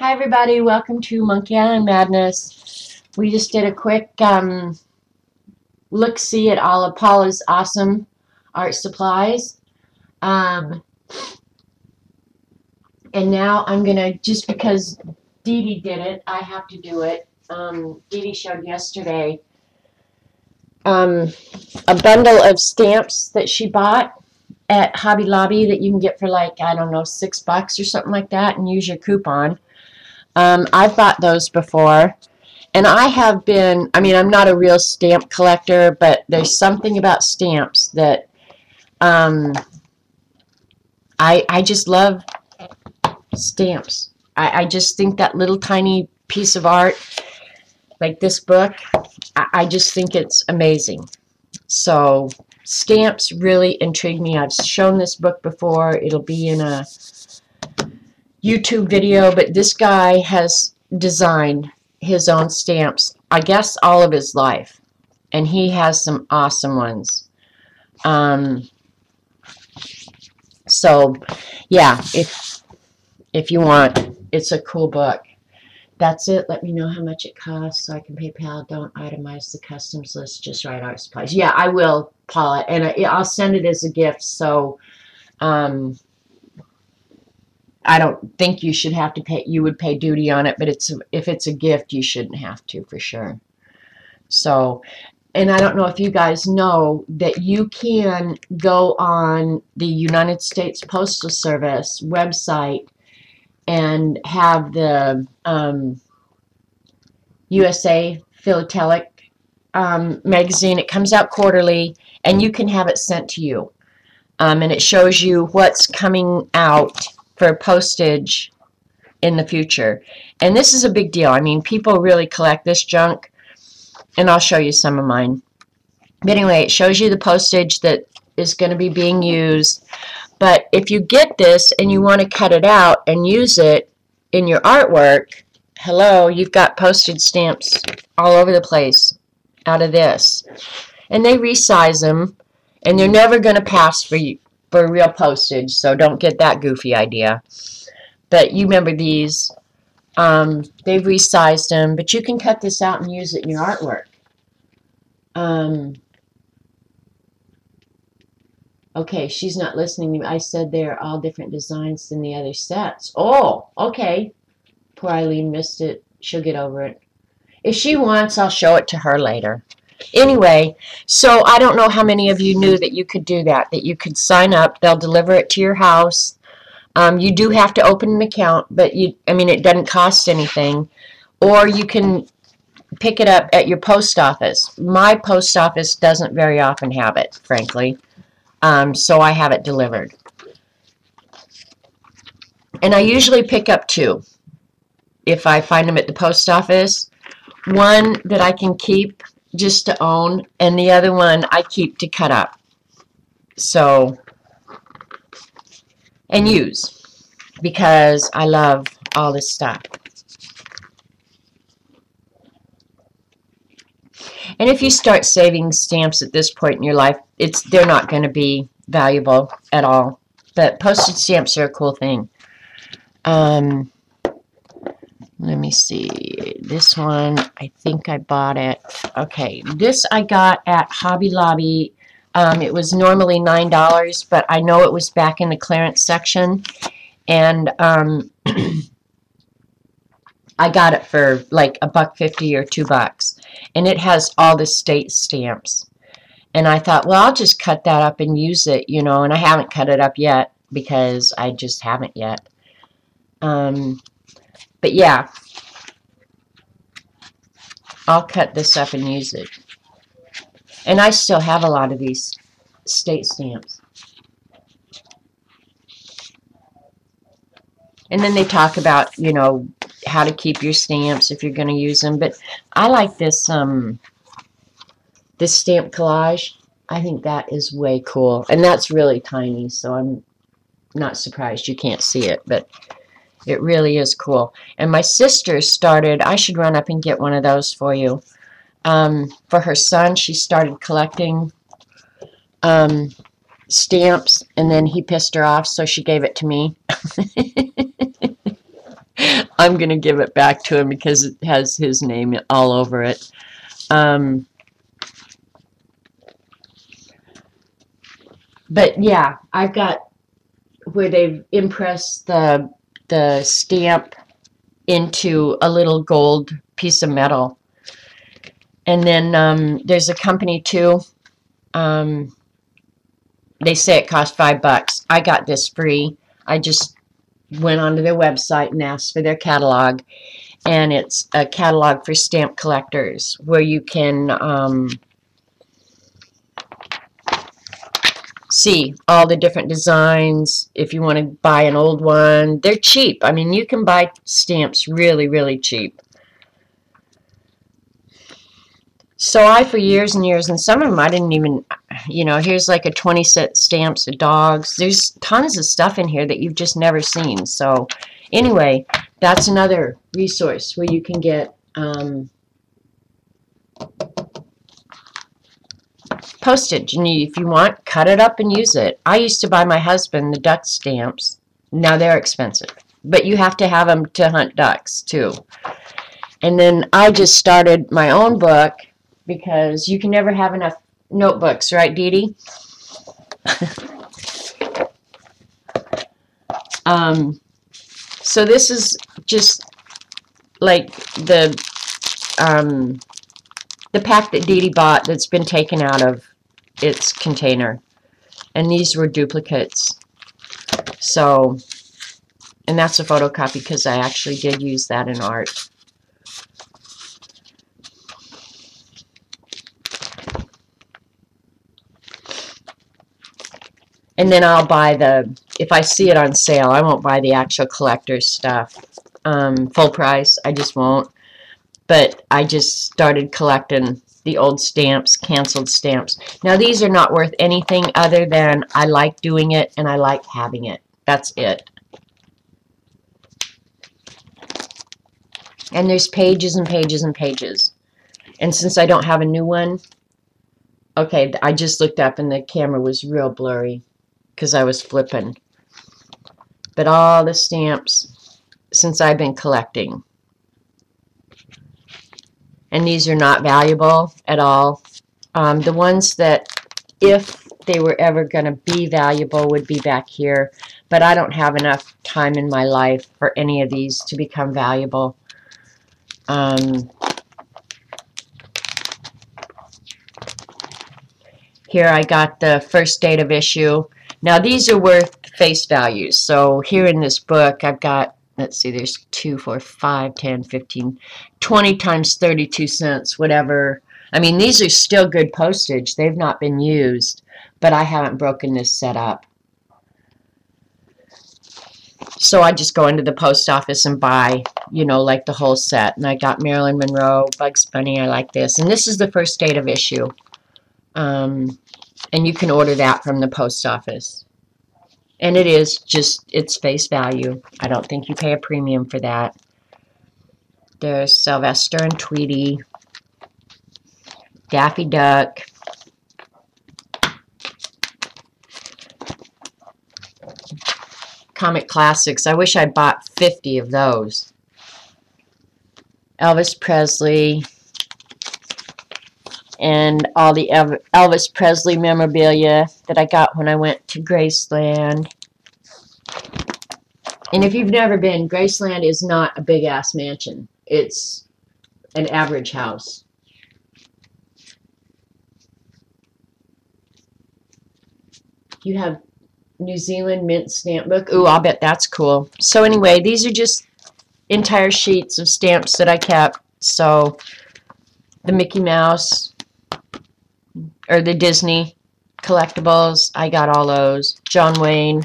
Hi everybody, welcome to Monkey Island Madness. We just did a quick look-see at all of Paula's awesome art supplies. And now I'm gonna, just because Dee Dee did it, I have to do it. Dee Dee showed yesterday a bundle of stamps that she bought at Hobby Lobby that you can get for like, I don't know, $6 or something like that, and use your coupon. I've bought those before, and I have been, I'm not a real stamp collector, but there's something about stamps that I just love stamps. I just think that little tiny piece of art, like this book, I just think it's amazing. So stamps really intrigue me. I've shown this book before. It'll be in a YouTube video, but this guy has designed his own stamps, I guess all of his life, and he has some awesome ones. So yeah, if you want, it's a cool book. That's it. Let me know how much it costs so I can PayPal. Don't itemize the customs list, just write art supplies. Yeah, I will, Paula, and I'll send it as a gift. So I don't think you should have to pay, you would pay duty on it, but if it's a gift, you shouldn't have to, for sure. So, and I don't know if you guys know that you can go on the United States Postal Service website and have the USA Philatelic magazine. It comes out quarterly, and you can have it sent to you. And it shows you what's coming out for postage in the future. And this is a big deal. People really collect this junk, and I'll show you some of mine. But anyway, it shows you the postage that is going to be being used. But if you get this and you want to cut it out and use it in your artwork, hello, you've got postage stamps all over the place out of this. And they resize them, and they're never going to pass for real postage, so don't get that goofy idea. But you remember these. They've resized them, but you can cut this out and use it in your artwork. Okay, she's not listening to me. I said they're all different designs than the other sets. Oh, okay. Poor Eileen missed it. She'll get over it. If she wants, I'll show it to her later. Anyway, so I don't know how many of you knew that you could do that you could sign up. They'll deliver it to your house. You do have to open an account, but it doesn't cost anything. Or you can pick it up at your post office. My post office doesn't very often have it, frankly. So I have it delivered. And I usually pick up two if I find them at the post office. One that I can keep just to own, and the other one I keep to cut up. So, and use, because I love all this stuff. And if you start saving stamps at this point in your life, they're not going to be valuable at all. But postage stamps are a cool thing. Let me see. This one, I think I bought it. Okay, this I got at Hobby Lobby. It was normally $9, but I know it was back in the clearance section. And I got it for like $1.50 or $2. And it has all the state stamps. And I thought, well, I'll just cut that up and use it, and I haven't cut it up yet because I just haven't yet. But yeah, I'll cut this up and use it. And I still have a lot of these state stamps. And then they talk about, how to keep your stamps if you're going to use them. But I like this this stamp collage. I think that is way cool. And that's really tiny, so I'm not surprised you can't see it. But it really is cool. And my sister started, I should run up and get one of those for you. For her son, she started collecting stamps, and then he pissed her off, so she gave it to me. I'm going to give it back to him because it has his name all over it. But yeah, I've got where they've impressed the stamp into a little gold piece of metal. And then there's a company too. They say it costs $5. I got this free. I just went onto their website and asked for their catalog. And it's a catalog for stamp collectors where you can see all the different designs. If you want to buy an old one, they're cheap. I mean, you can buy stamps really, really cheap. So for years and years, and some of them I didn't even, here's like a 20-cent stamps of dogs. There's tons of stuff in here that you've just never seen. So anyway, that's another resource where you can get postage. And if you want, cut it up and use it. I used to buy my husband the duck stamps. Now they're expensive. But you have to have them to hunt ducks, too. And then I just started my own book because you can never have enough notebooks, right, Dee Dee? So this is just like the pack that Dee Dee bought that's been taken out of its container. And these were duplicates. So, and that's a photocopy because I actually did use that in art. And then I'll buy if I see it on sale, I won't buy the actual collector's stuff. Full price, I just won't. But I just started collecting the old stamps, canceled stamps. Now these are not worth anything other than I like doing it and I like having it. That's it. And there's pages and pages and pages. And since I don't have a new one, okay, I just looked up and the camera was real blurry because I was flipping. But all the stamps since I've been collecting. And these are not valuable at all. The ones that, if they were ever going to be valuable, would be back here. But I don't have enough time in my life for any of these to become valuable. Here I got the first date of issue. Now these are worth face values. So here in this book I've got, let's see, there's 2, 4, 5, 10, 15, 20 times 32 cents, whatever. I mean, these are still good postage. They've not been used, but I haven't broken this set up. So I just go into the post office and buy, like the whole set. And I got Marilyn Monroe, Bugs Bunny, I like this. And this is the first date of issue. And you can order that from the post office. And it is just, it's face value. I don't think you pay a premium for that. There's Sylvester and Tweety, Daffy Duck, Comic Classics. I wish I bought 50 of those. Elvis Presley, and all the Elvis Presley memorabilia that I got when I went to Graceland. And if you've never been, Graceland is not a big-ass mansion. It's an average house. You have New Zealand Mint stamp book. Ooh, I'll bet that's cool. So anyway, these are just entire sheets of stamps that I kept. So the Mickey Mouse, or the Disney collectibles, I got all those. John Wayne.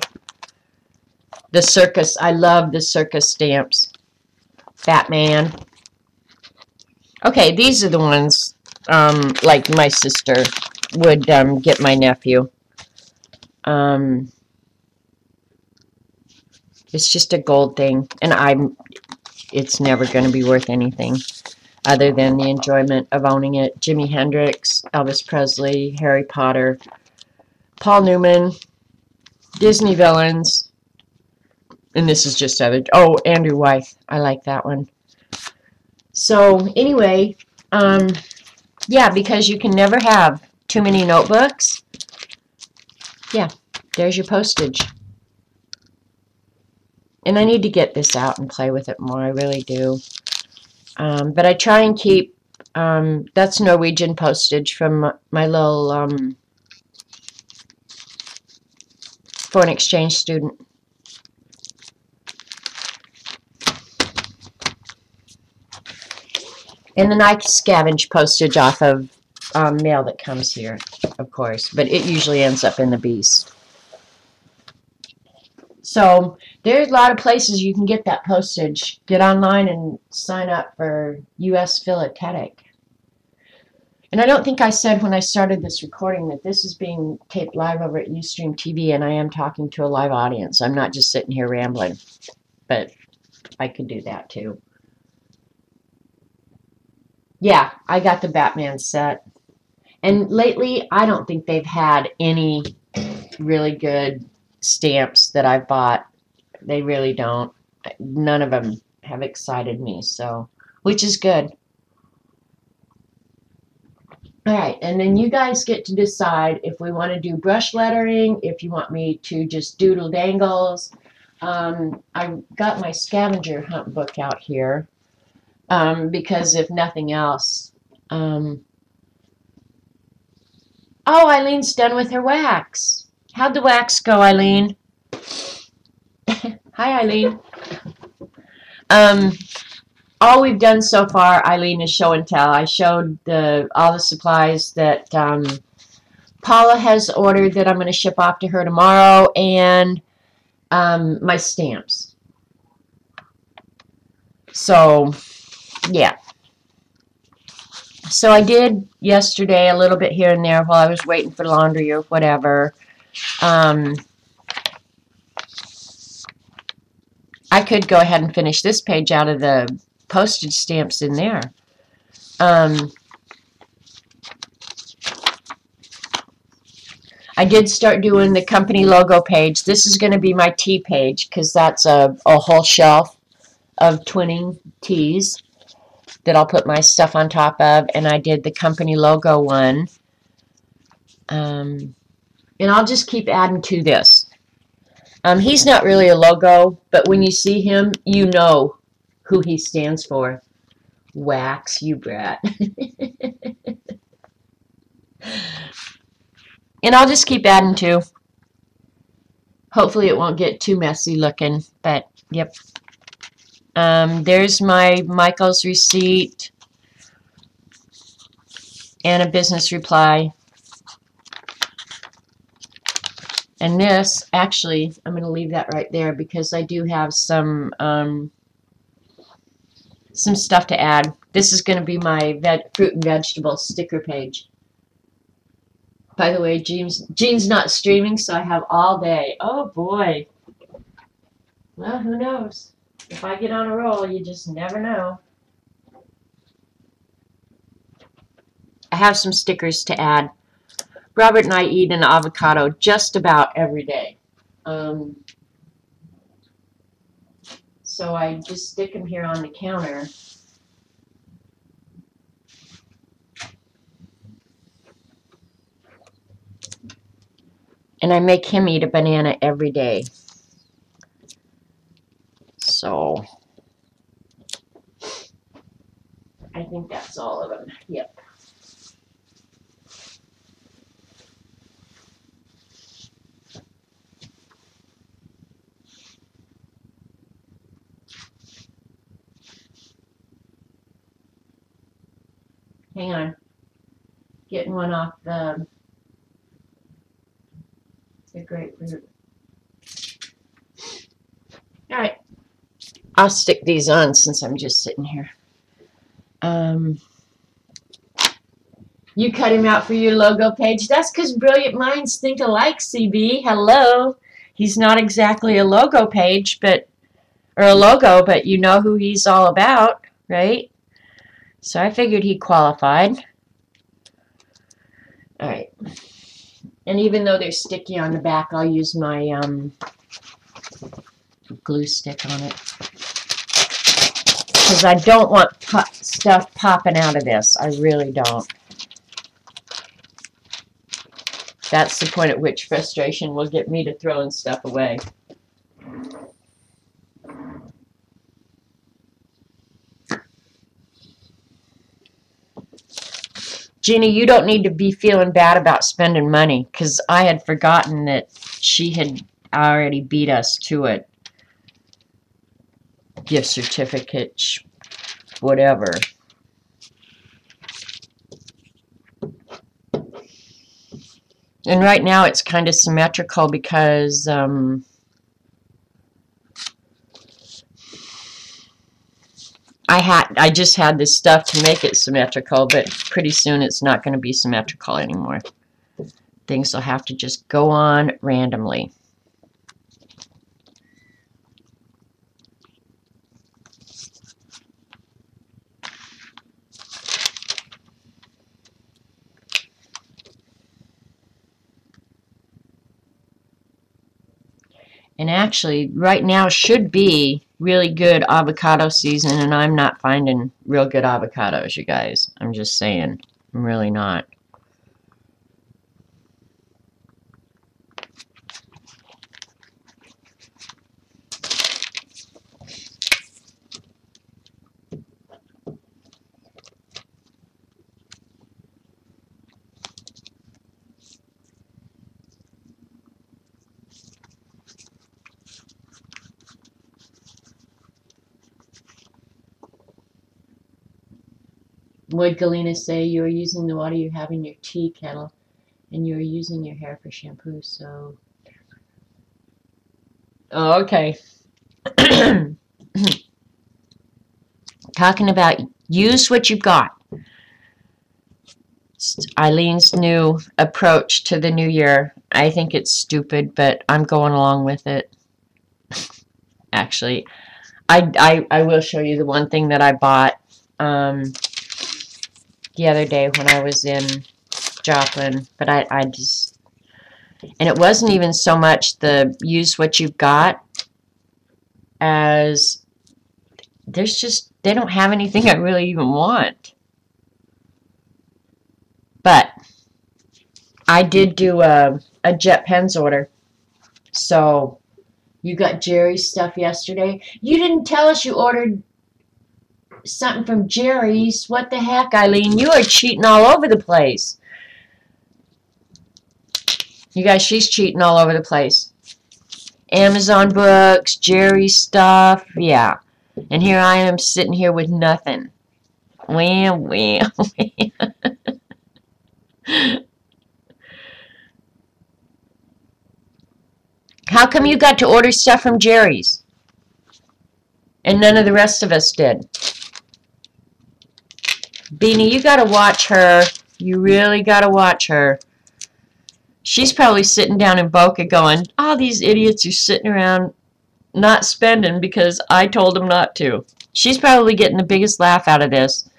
The circus, I love the circus stamps. Batman. Okay, these are the ones like my sister would get my nephew. It's just a gold thing, and it's never going to be worth anything other than the enjoyment of owning it. Jimi Hendrix, Elvis Presley, Harry Potter, Paul Newman, Disney villains, And this is just other. Oh, Andrew Wythe. I like that one. So anyway, yeah, because you can never have too many notebooks. Yeah, there's your postage. And I need to get this out and play with it more. I really do. But I try and keep, that's Norwegian postage from my little foreign exchange student. And then I scavenge postage off of mail that comes here, of course. But it usually ends up in the Beast. So there's a lot of places you can get that postage. Get online and sign up for U.S. Philatelic. And I don't think I said when I started this recording that this is being taped live over at Ustream TV, and I am talking to a live audience. I'm not just sitting here rambling, but I could do that too. Yeah, I got the Batman set. And lately, I don't think they've had any really good stamps that I've bought. They really don't. None of them have excited me, so, which is good. Alright, and then you guys get to decide if we want to do brush lettering, if you want me to just doodle dangles. I got my scavenger hunt book out here, because if nothing else, oh, Eileen's done with her wax. How'd the wax go, Eileen? Hi, Eileen. All we've done so far, Eileen, is show and tell. I showed all the supplies that Paula has ordered that I'm going to ship off to her tomorrow, and my stamps. So, yeah. So I did yesterday a little bit here and there while I was waiting for laundry or whatever. I could go ahead and finish this page out of the postage stamps in there. I did start doing the company logo page. This is going to be my tea page because that's a whole shelf of twinning teas that I'll put my stuff on top of, and I did the company logo one. And I'll just keep adding to this. He's not really a logo, but when you see him, you know who he stands for. Wax, you brat. And I'll just keep adding to. Hopefully it won't get too messy looking, but yep. There's my Michael's receipt and a business reply. And this, actually, I'm going to leave that right there because I do have some stuff to add. This is going to be my fruit and vegetable sticker page. By the way, Jean's not streaming, so I have all day. Oh, boy. Well, who knows? If I get on a roll, you just never know. I have some stickers to add. Robert and I eat an avocado just about every day. So I just stick them here on the counter. And I make him eat a banana every day. So I think that's all of them. Yep. Hang on. Getting one off the grapefruit. All right. I'll stick these on since I'm just sitting here. You cut him out for your logo page. That's because brilliant minds think alike, CB. Hello. He's not exactly a logo page, but a logo, but you know who he's all about, right? So I figured he qualified. All right. And even though they're sticky on the back, I'll use my glue stick on it. Because I don't want stuff popping out of this. I really don't. That's the point at which frustration will get me to throwing stuff away. Jeannie, you don't need to be feeling bad about spending money, because I had forgotten that she had already beat us to it. Gift certificates, whatever. And right now it's kind of symmetrical because I just had this stuff to make it symmetrical, but pretty soon it's not going to be symmetrical anymore. Things will have to just go on randomly. And actually, right now should be really good avocado season, and I'm not finding real good avocados, you guys. I'm just saying. I'm really not. Would Galena say you are using the water you have in your tea kettle and you are using your hair for shampoo, so... Oh, okay. Talking about use what you've got. Eileen's new approach to the new year. I think it's stupid, but I'm going along with it. Actually, I will show you the one thing that I bought the other day when I was in Joplin, but I just, and it wasn't even so much the use what you've got as there's just, they don't have anything I really even want. But I did do a Jet Pens order. So you got Jerry's stuff yesterday. You didn't tell us you ordered something from Jerry's. What the heck, Eileen? You are cheating all over the place. You guys, she's cheating all over the place. Amazon books, Jerry's stuff, yeah. And here I am sitting here with nothing. Wham, wham, wham. How come you got to order stuff from Jerry's? And none of the rest of us did. Beanie, you got to watch her. You really got to watch her. She's probably sitting down in Boca going, oh, these idiots are sitting around not spending because I told them not to. She's probably getting the biggest laugh out of this.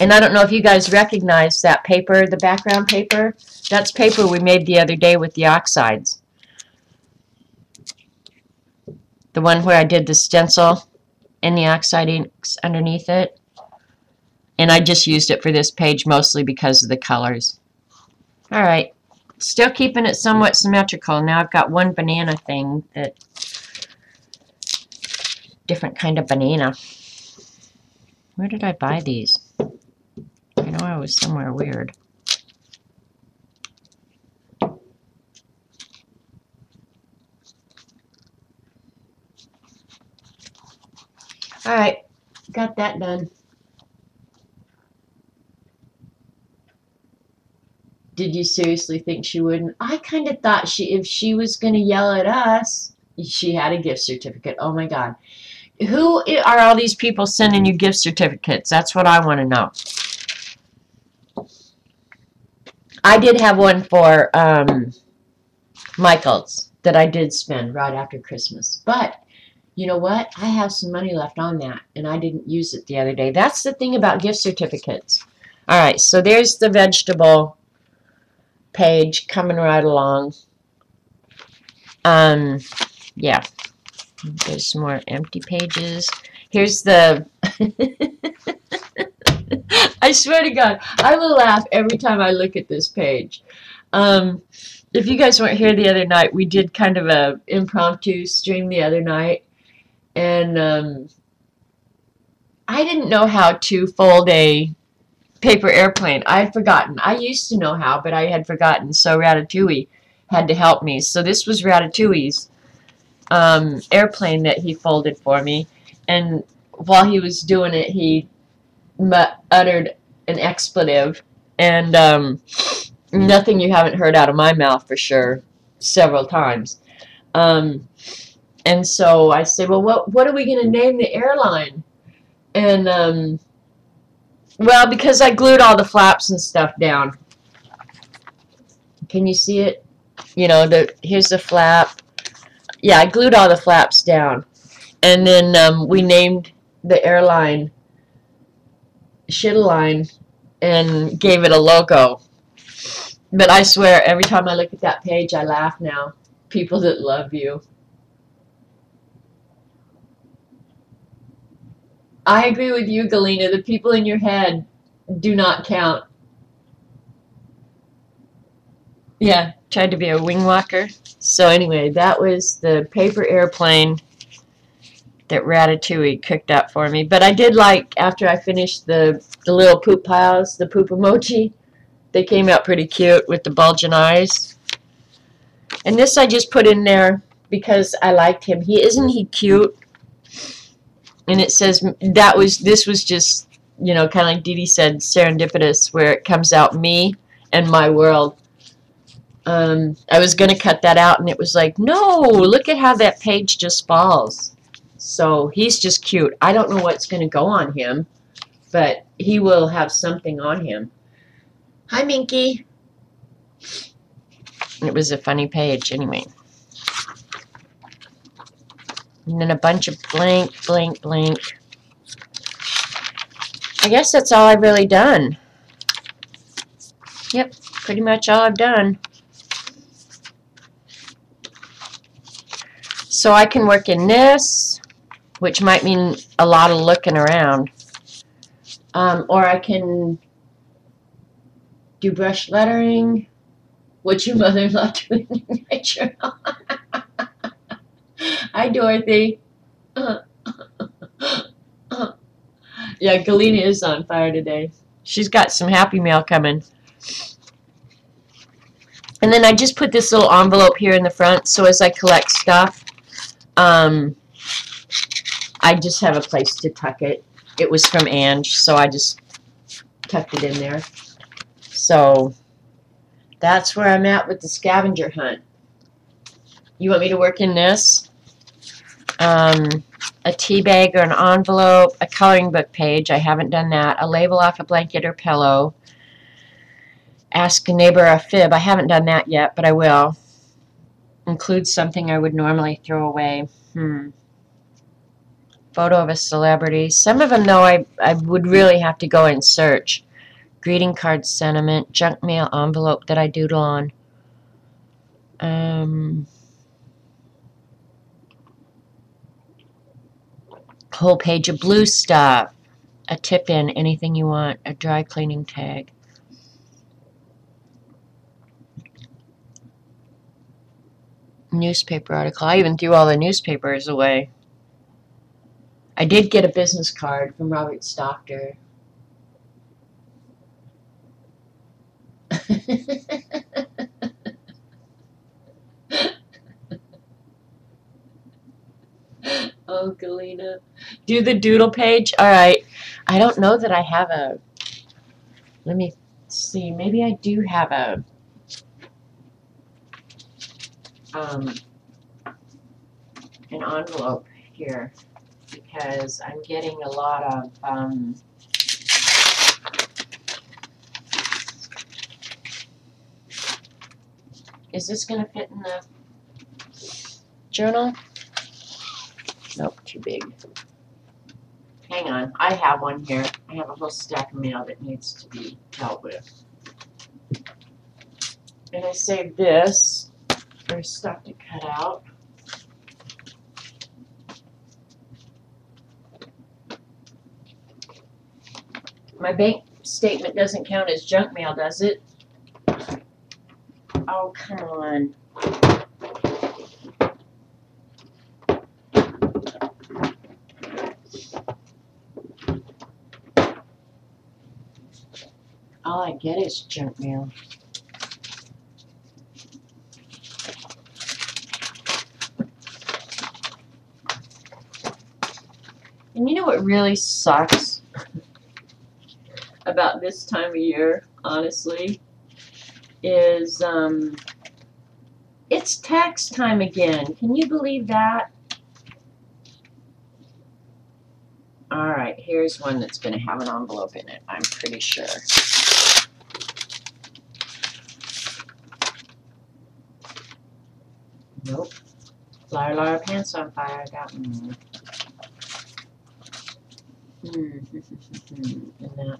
And I don't know if you guys recognize that paper, the background paper. That's paper we made the other day with the oxides. The one where I did the stencil and the oxide inks underneath it. And I just used it for this page mostly because of the colors. Alright. Still keeping it somewhat symmetrical. Now I've got one banana thing that... different kind of banana. Where did I buy these? I know I was somewhere weird. Alright, got that done. Did you seriously think she wouldn't? I kind of thought if she was going to yell at us, she had a gift certificate. Oh my God. Who are all these people sending you gift certificates? That's what I want to know. I did have one for Michael's that I did spend right after Christmas. But you know what? I have some money left on that, and I didn't use it the other day. That's the thing about gift certificates. All right, so there's the vegetable page coming right along. Yeah. There's some more empty pages. Here's the... I swear to God, I will laugh every time I look at this page. If you guys weren't here the other night, we did kind of a impromptu stream the other night. And I didn't know how to fold a paper airplane. I had forgotten. I used to know how, but I had forgotten. So Ratatouille had to help me. So this was Ratatouille's airplane that he folded for me. And while he was doing it, he uttered an expletive. And nothing you haven't heard out of my mouth for sure, several times. And so I said, well, what are we going to name the airline? And, well, because I glued all the flaps and stuff down. Can you see it? You know, here's the flap. Yeah, I glued all the flaps down. And then we named the airline Shitline and gave it a logo. But I swear, every time I look at that page, I laugh now. People that love you. I agree with you, Galena. The people in your head do not count. Yeah, tried to be a wing walker. So anyway, that was the paper airplane that Ratatouille cooked up for me. But I did like, after I finished the little poop piles, the poop emoji, they came out pretty cute with the bulging eyes. And this I just put in there because I liked him. Isn't he cute? And it says this was just, you know, kind of like Dee Dee said, serendipitous, where it comes out me and my world. I was going to cut that out, and it was like, no, look at how that page just falls. So he's just cute. I don't know what's going to go on him, but he will have something on him. Hi, Minky. It was a funny page anyway. And then a bunch of blank. I guess that's all I've really done. Yep, pretty much all I've done. So I can work in this, which might mean a lot of looking around. Or I can do brush lettering. What's your mother-in-law doing in your journal? Hi, Dorothy. Yeah, Galena is on fire today. She's got some Happy Mail coming. And then I just put this little envelope here in the front, so as I collect stuff, I just have a place to tuck it. It was from Ange, so I just tucked it in there. So that's where I'm at with the scavenger hunt. You want me to work in this? A tea bag or an envelope, a coloring book page. I haven't done that. A label off a blanket or pillow. Ask a neighbor a fib. I haven't done that yet, but I will. Include something I would normally throw away. Photo of a celebrity. Some of them, though, I would really have to go and search. Greeting card sentiment. Junk mail envelope that I doodle on. Whole page of blue stuff. A tip-in. Anything you want. A dry cleaning tag. Newspaper article. I even threw all the newspapers away. I did get a business card from Robert Stocker. Oh, Galena. Do the doodle page? Alright. I don't know that I have a... Let me see. Maybe I do have a... an envelope here. Because I'm getting a lot of... Is this going to fit in the journal? Nope, too big. Hang on, I have one here. I have a whole stack of mail that needs to be dealt with. And I saved this There's stuff to cut out. My bank statement doesn't count as junk mail, does it? Oh, come on. All I get is junk mail. And you know what really sucks about this time of year, honestly, is it's tax time again. Can you believe that? All right, here's one that's going to have an envelope in it, I'm pretty sure. Nope. Liar, liar, pants on fire. I got one. And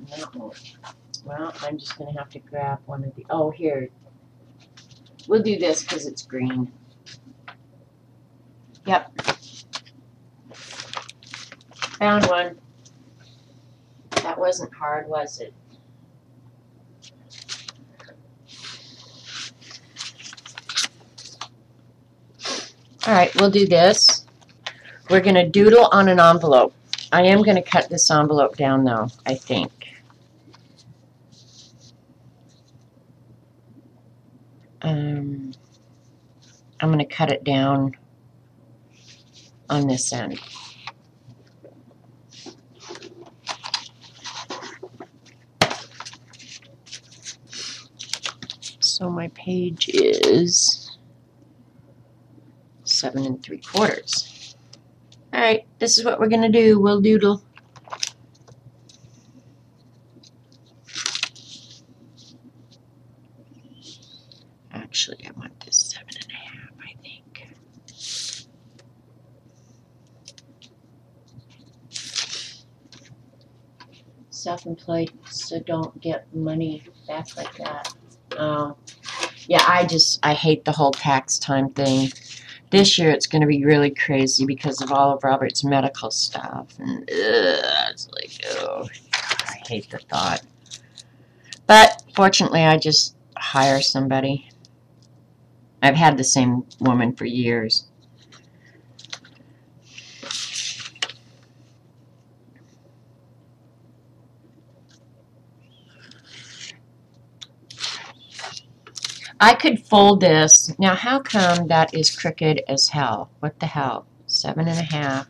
that one. Well, I'm just going to have to grab one of the... Oh, here. We'll do this because it's green. Yep. Found one. That wasn't hard, was it? All right, we'll do this. We're going to doodle on an envelope. I am going to cut this envelope down, though, I think. I'm going to cut it down on this end. So my page is 7 3/4. All right, this is what we're going to do. We'll doodle. Actually, I want this 7 1/2, I think. Self-employed, so don't get money back like that. Oh, yeah, I hate the whole tax time thing. This year it's going to be really crazy because of all of Robert's medical stuff. And it's like, oh, I hate the thought. But fortunately, I just hire somebody. I've had the same woman for years. I could fold this. Now, how come that is crooked as hell? What the hell? 7 1/2.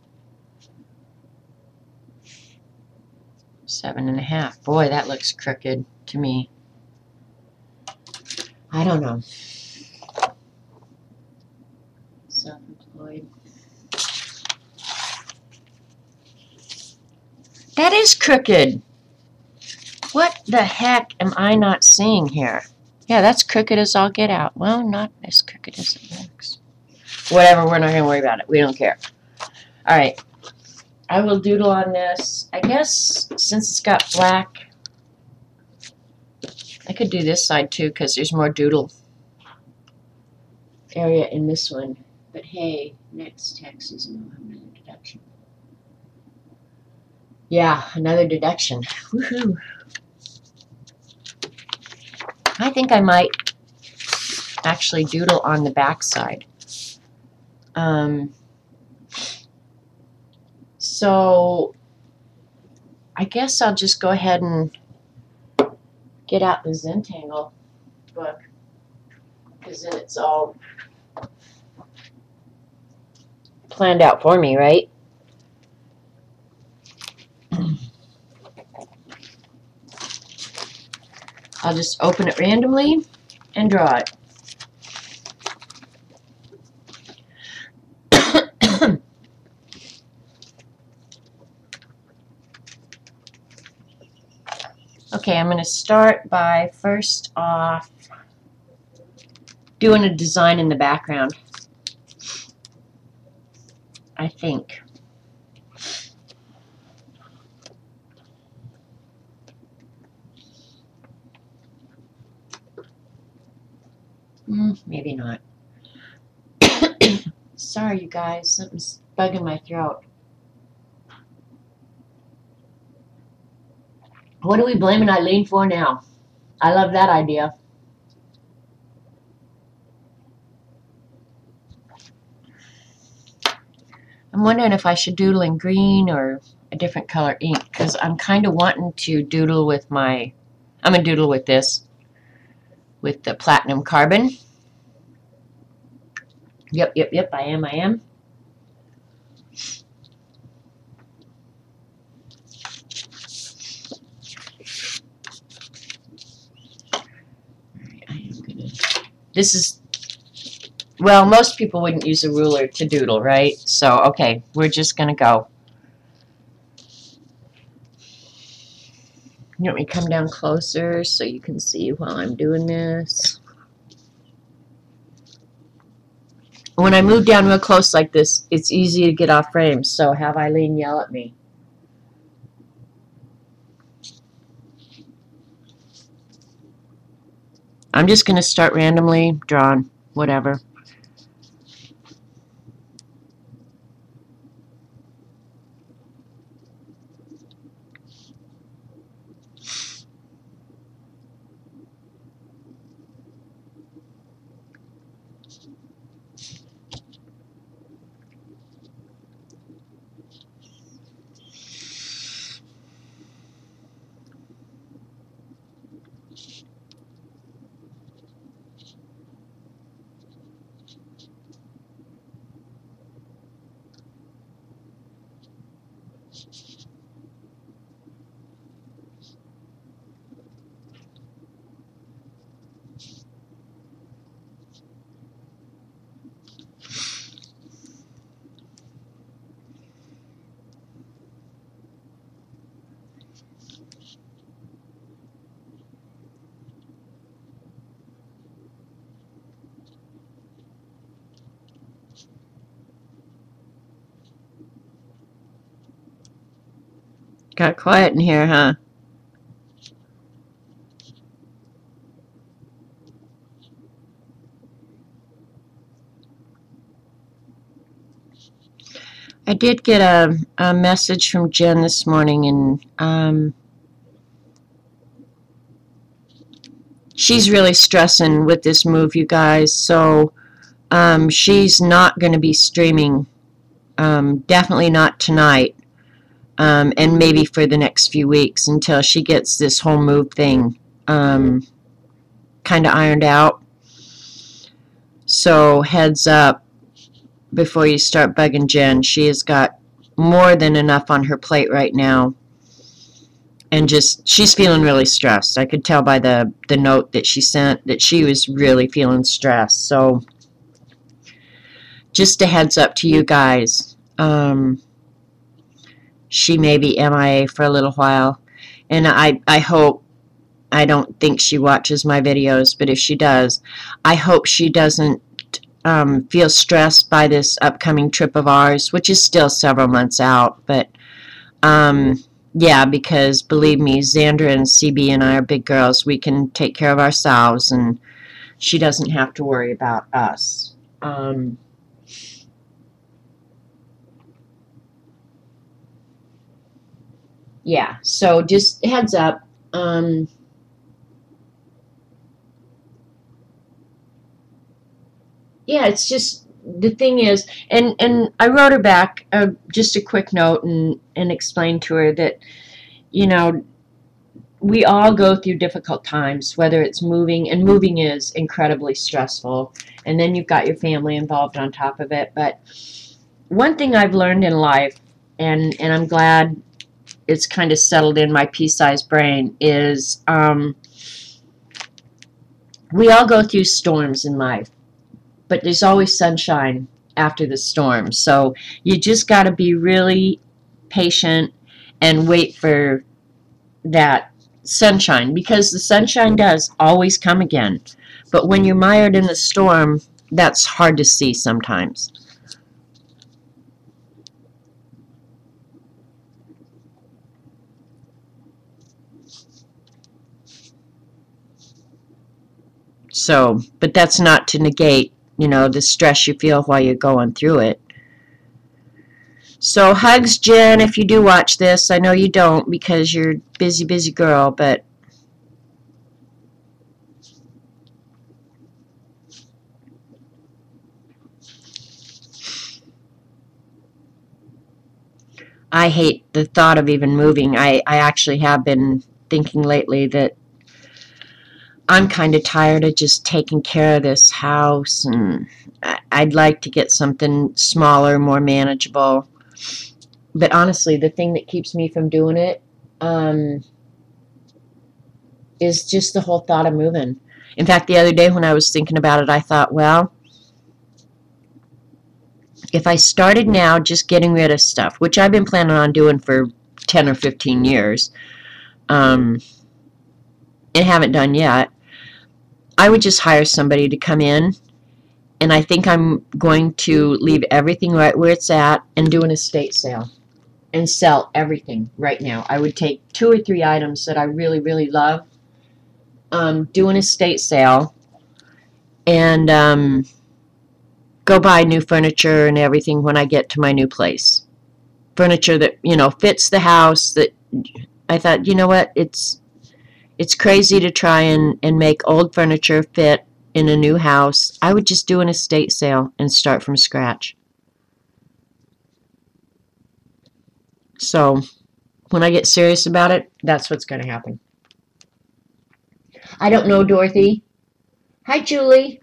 7 1/2. Boy, that looks crooked to me. I don't know. Self-employed. That is crooked. What the heck am I not seeing here? Yeah, that's crooked as all get out. Well, not as crooked as it looks. Whatever, we're not going to worry about it. We don't care. All right. I will doodle on this. I guess since it's got black, I could do this side too because there's more doodle area in this one. But hey, next tax season we'll have another deduction. Yeah, another deduction. Woohoo! I think I might actually doodle on the back side. So I guess I'll just go ahead and get out the Zentangle book because then it's all planned out for me, right? I'll just open it randomly and draw it. Okay, I'm going to start by first off doing a design in the background, I think. Maybe not. Sorry, you guys. Something's bugging my throat. What are we blaming Eileen for now? I love that idea. I'm wondering if I should doodle in green or a different color ink, because I'm kind of wanting to doodle with my, I'm going to doodle with this, with the platinum carbon. Yep, I am. This is, well, most people wouldn't use a ruler to doodle, right? So, okay, we're just going to go. You want me to come down closer so you can see while I'm doing this? When I move down real close like this, it's easy to get off frame, so have Eileen yell at me. I'm just going to start randomly drawing, whatever. Got quiet in here, huh? I did get a message from Jen this morning, and she's really stressing with this move, you guys. So she's not going to be streaming, definitely not tonight, and maybe for the next few weeks until she gets this whole move thing kind of ironed out. So heads up before you start bugging Jen. She has got more than enough on her plate right now, and just she's feeling really stressed. I could tell by the note that she sent that she was really feeling stressed. So just a heads up to you guys, she may be MIA for a little while, and I hope, I don't think she watches my videos, but if she does, I hope she doesn't feel stressed by this upcoming trip of ours, which is still several months out. But yeah, because believe me, Xandra and CB and I are big girls. We can take care of ourselves, and she doesn't have to worry about us. Yeah, so just heads up. Yeah, it's just, the thing is, and I wrote her back just a quick note and explained to her that, you know, we all go through difficult times, whether it's moving, and moving is incredibly stressful, and then you've got your family involved on top of it. But one thing I've learned in life, and I'm glad it's kind of settled in my pea-sized brain, is we all go through storms in life, but there's always sunshine after the storm. So you just got to be really patient and wait for that sunshine, because the sunshine does always come again. But when you're mired in the storm, that's hard to see sometimes. So, but that's not to negate you know, the stress you feel while you're going through it. So hugs, Jen, if you do watch this. I know you don't because you're a busy, busy girl, but I hate the thought of even moving. I actually have been thinking lately that I'm kind of tired of just taking care of this house, and I'd like to get something smaller, more manageable. But honestly, the thing that keeps me from doing it is just the whole thought of moving. In fact, the other day when I was thinking about it, I thought, well, if I started now just getting rid of stuff, which I've been planning on doing for 10 or 15 years, and haven't done yet, I would just hire somebody to come in, and I think I'm going to leave everything right where it's at and do an estate sale and sell everything right now. I would take 2 or 3 items that I really, really love, do an estate sale, and go buy new furniture and everything when I get to my new place. Furniture that, you know, fits the house. That I thought, you know what, it's crazy to try and make old furniture fit in a new house. I would just do an estate sale and start from scratch. So when I get serious about it, that's what's going to happen. I don't know, Dorothy. Hi, Julie.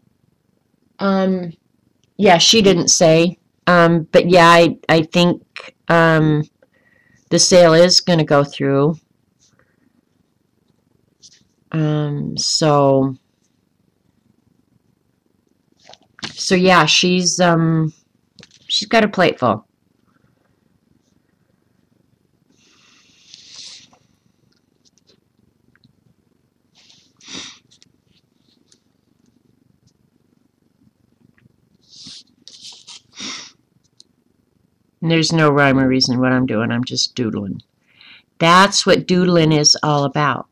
Yeah, she didn't say. But yeah, I think the sale is going to go through. So yeah, she's got a plate full. And there's no rhyme or reason what I'm doing. I'm just doodling. That's what doodling is all about.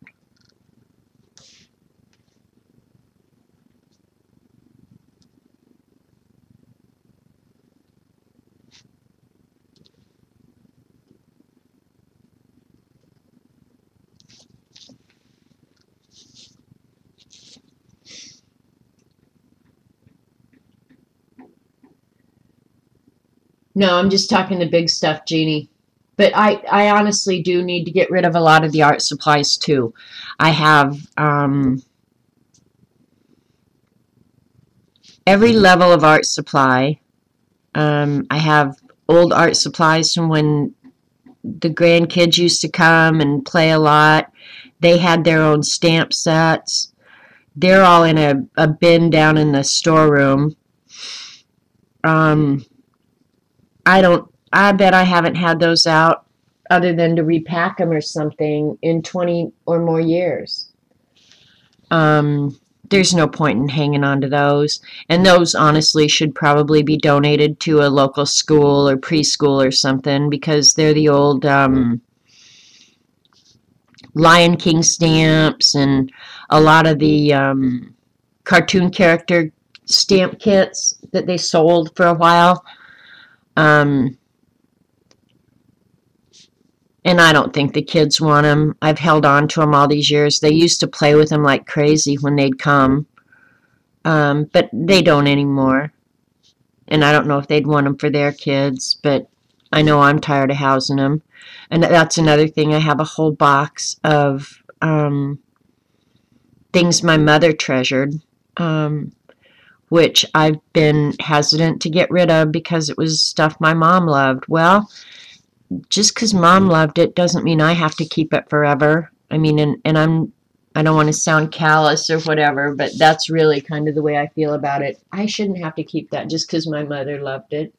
No, I'm just talking the big stuff, Jeannie. But I honestly do need to get rid of a lot of the art supplies too. I have every level of art supply. I have old art supplies from when the grandkids used to come and play a lot. They had their own stamp sets. They're all in a bin down in the storeroom. I bet I haven't had those out other than to repack them or something in 20 or more years. There's no point in hanging on to those. And those honestly should probably be donated to a local school or preschool or something because they're the old Lion King stamps and a lot of the cartoon character stamp kits that they sold for a while. And I don't think the kids want them. I've held on to them all these years. They used to play with them like crazy when they'd come. But they don't anymore. And I don't know if they'd want them for their kids, but I know I'm tired of housing them. And that's another thing. I have a whole box of things my mother treasured, which I've been hesitant to get rid of because it was stuff my mom loved. Well, just because Mom loved it doesn't mean I have to keep it forever. I mean, and I don't want to sound callous or whatever, but that's really kind of the way I feel about it. I shouldn't have to keep that just because my mother loved it.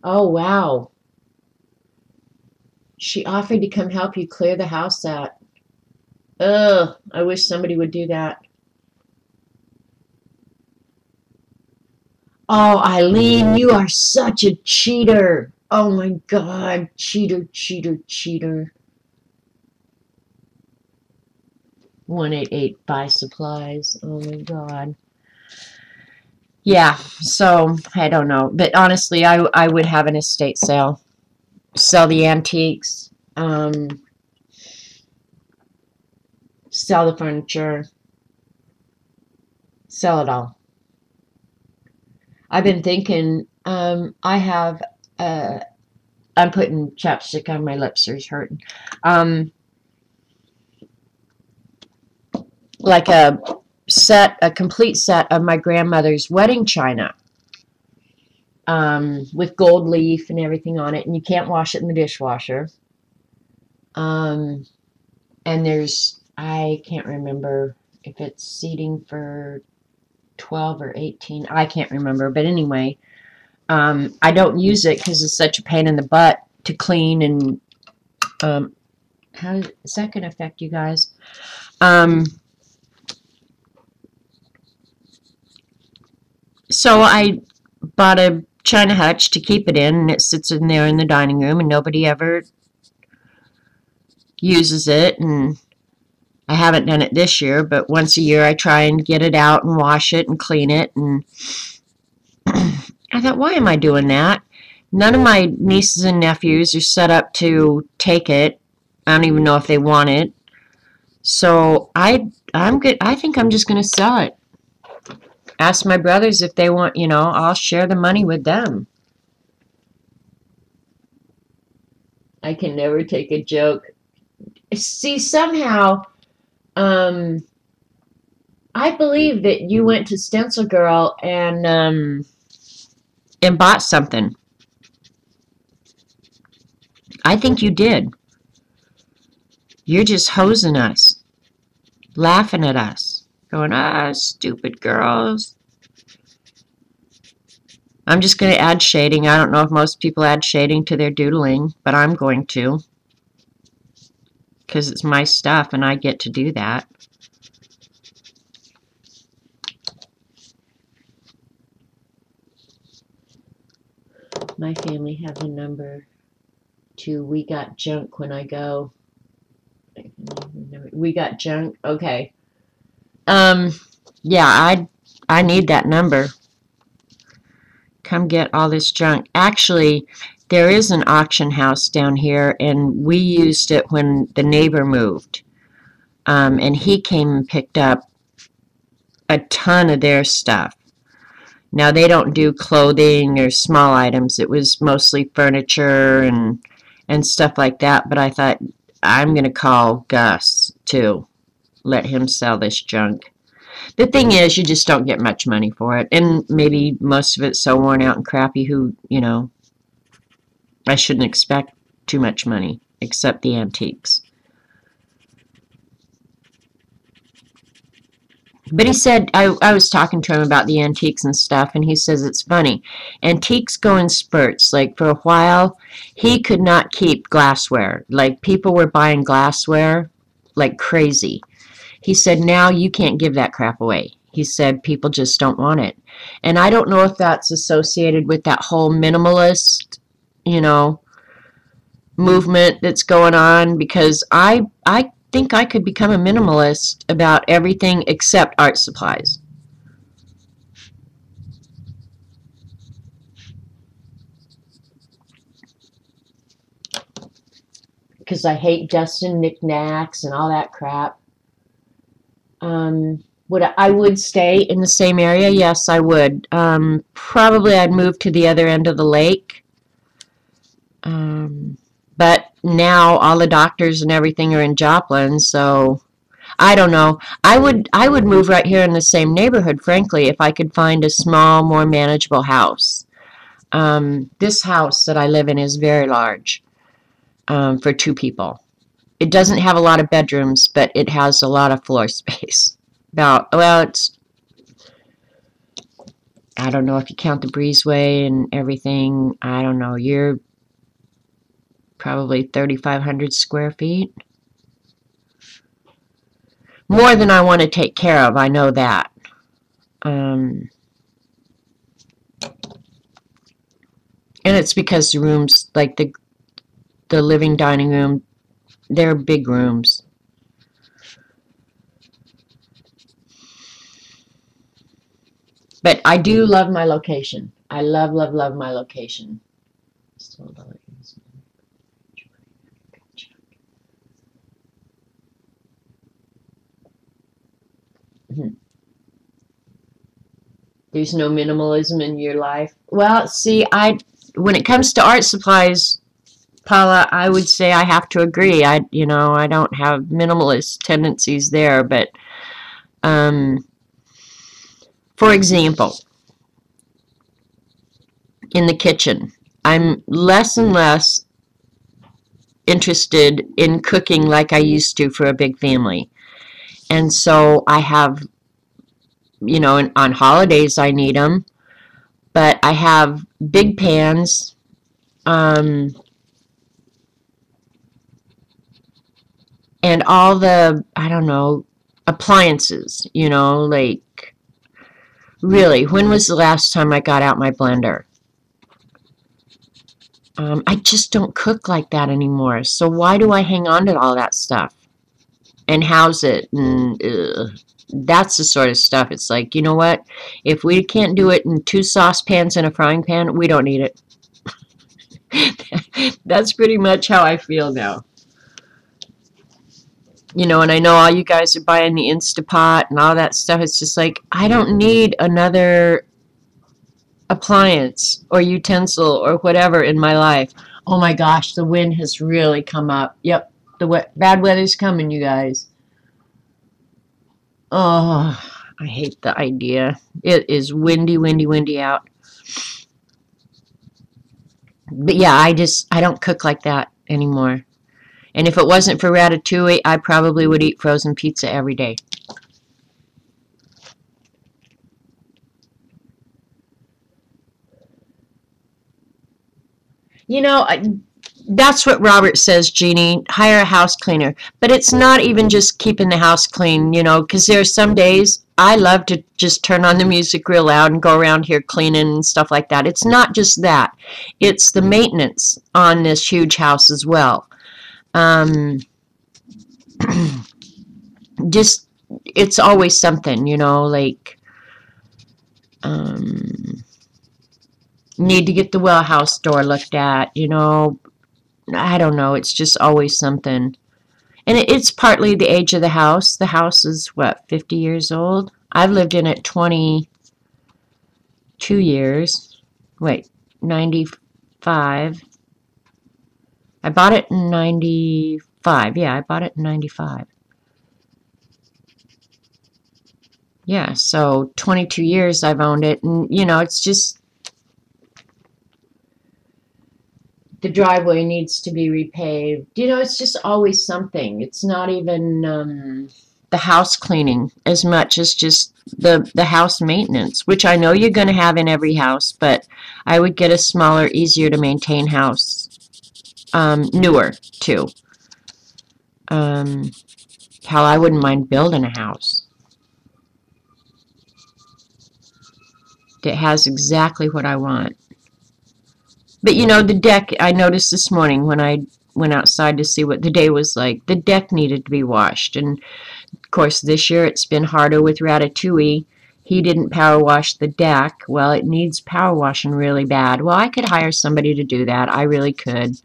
Oh, wow. She offered to come help you clear the house out. Ugh, I wish somebody would do that. Oh, Eileen, you are such a cheater. Oh my God, cheater, cheater, cheater. 188 buy supplies. Oh my God. Yeah, so I don't know. But honestly, I would have an estate sale. Sell the antiques, sell the furniture, sell it all. I've been thinking, I'm putting chapstick on my lips, so it's hurting. Like a complete set of my grandmother's wedding china, with gold leaf and everything on it, and you can't wash it in the dishwasher. And I can't remember if it's seating for 12 or 18. I can't remember, but anyway, I don't use it because it's such a pain in the butt to clean, and how is that going to affect you guys? So I bought a china hutch to keep it in, and it sits in there in the dining room, and nobody ever uses it. And I haven't done it this year, but once a year I try and get it out and wash it and clean it. And I thought, why am I doing that? None of my nieces and nephews are set up to take it. I don't even know if they want it. So I'm good. I think I'm just going to sell it. Ask my brothers if they want, I'll share the money with them. I can never take a joke. See, somehow, I believe that you went to Stencil Girl and bought something. I think you did. You're just hosing us, laughing at us, going, stupid girls. I'm just going to add shading. I don't know if most people add shading to their doodling, but I'm going to, because it's my stuff and I get to do that. My family have the number to We Got Junk when I go. We Got Junk. Okay. Yeah, I need that number. Come get all this junk. Actually, there is an auction house down here, and we used it when the neighbor moved. And he came and picked up a ton of their stuff. Now, they don't do clothing or small items. It was mostly furniture and stuff like that. But I thought, I'm going to call Gus, too. Let him sell this junk. The thing is, you just don't get much money for it. And maybe most of it's so worn out and crappy I shouldn't expect too much money, except the antiques. But he said, I was talking to him about the antiques and stuff, and he says it's funny. Antiques go in spurts. Like, for a while, he could not keep glassware. Like, people were buying glassware like crazy. He said, now you can't give that crap away. He said, people just don't want it. And I don't know if that's associated with that whole minimalist, movement that's going on, because I think I could become a minimalist about everything except art supplies. Because I hate dust and knickknacks and all that crap. I would stay in the same area? Yes, I would. Probably I'd move to the other end of the lake. But now all the doctors and everything are in Joplin, so I don't know. I would move right here in the same neighborhood, frankly, if I could find a small, more manageable house. This house that I live in is very large, for 2 people. It doesn't have a lot of bedrooms, but it has a lot of floor space. It's, I don't know if you count the breezeway and everything. I don't know. You're probably 3,500 square feet. More than I want to take care of, I know that. And it's because the rooms, like the living dining room, they're big rooms. But I do love my location. I love, love, love my location. There's no minimalism in your life. Well, see, when it comes to art supplies, Paula, I would say I have to agree. I don't have minimalist tendencies there, but for example, in the kitchen, I'm less and less interested in cooking like I used to for a big family. And so I have, on holidays I need them, but I have big pans, and all the, I don't know, appliances, like, really, when was the last time I got out my blender? I just don't cook like that anymore. So why do I hang on to all that stuff and house it? And that's the sort of stuff. It's like, you know what? If we can't do it in 2 saucepans and a frying pan, we don't need it. That's pretty much how I feel now. And I know all you guys are buying the Instapot and all that stuff. It's just like, I don't need another appliance or utensil or whatever in my life. Oh my gosh, the wind has really come up. Yep, the bad weather's coming, you guys. Oh, I hate the idea. It is windy, windy, windy out. But yeah, I don't cook like that anymore. And if it wasn't for Ratatouille, I probably would eat frozen pizza every day. That's what Robert says, Jeannie. Hire a house cleaner. But it's not even just keeping the house clean, because there are some days I love to just turn on the music real loud and go around here cleaning and stuff like that. It's not just that. It's the maintenance on this huge house as well. Just, it's always something, like, need to get the well house door looked at, I don't know, it's just always something. And it's partly the age of the house. The house is, what, 50 years old? I've lived in it 22 years. Wait, 95. I bought it in 95. Yeah, I bought it in 95. Yeah, so 22 years I've owned it. And, it's just, the driveway needs to be repaved. It's just always something. It's not even the house cleaning as much as just the house maintenance, which I know you're going to have in every house, but I would get a smaller, easier to maintain house. Newer, too. Hell, I wouldn't mind building a house that has exactly what I want. But the deck, I noticed this morning when I went outside to see what the day was like, the deck needed to be washed. And of course, this year it's been harder with Ratatouille. He didn't power wash the deck. Well, it needs power washing really bad. Well, I could hire somebody to do that. I really could.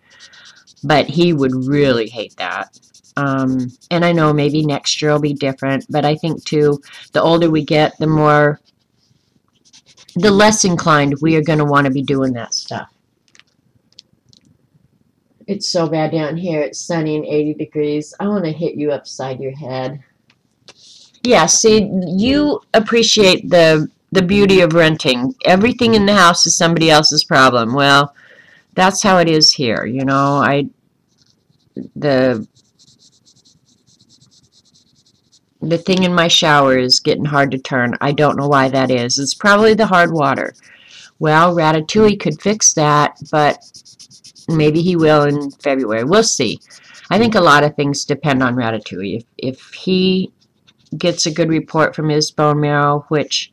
But he would really hate that. And I know maybe next year will be different. But I think, too, the older we get, the less inclined we are going to want to be doing that stuff. It's so bad down here. It's sunny and 80 degrees. I want to hit you upside your head. Yeah, see, you appreciate the beauty of renting. Everything in the house is somebody else's problem. Well, that's how it is here, the thing in my shower is getting hard to turn. I don't know why that is. It's probably the hard water. Well, Ratatouille could fix that, but maybe he will in February. We'll see. I think a lot of things depend on Ratatouille. If he gets a good report from his bone marrow, which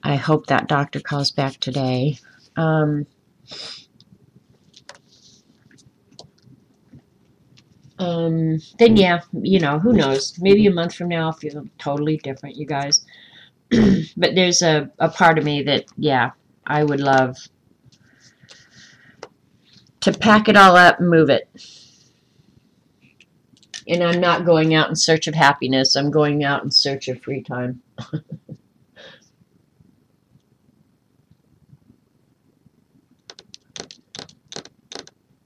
I hope that doctor calls back today, Then yeah, you know, who knows? Maybe a month from now I'll feel totally different, you guys. But there's a part of me that, yeah, I would love to pack it all up and move it. And I'm not going out in search of happiness. I'm going out in search of free time.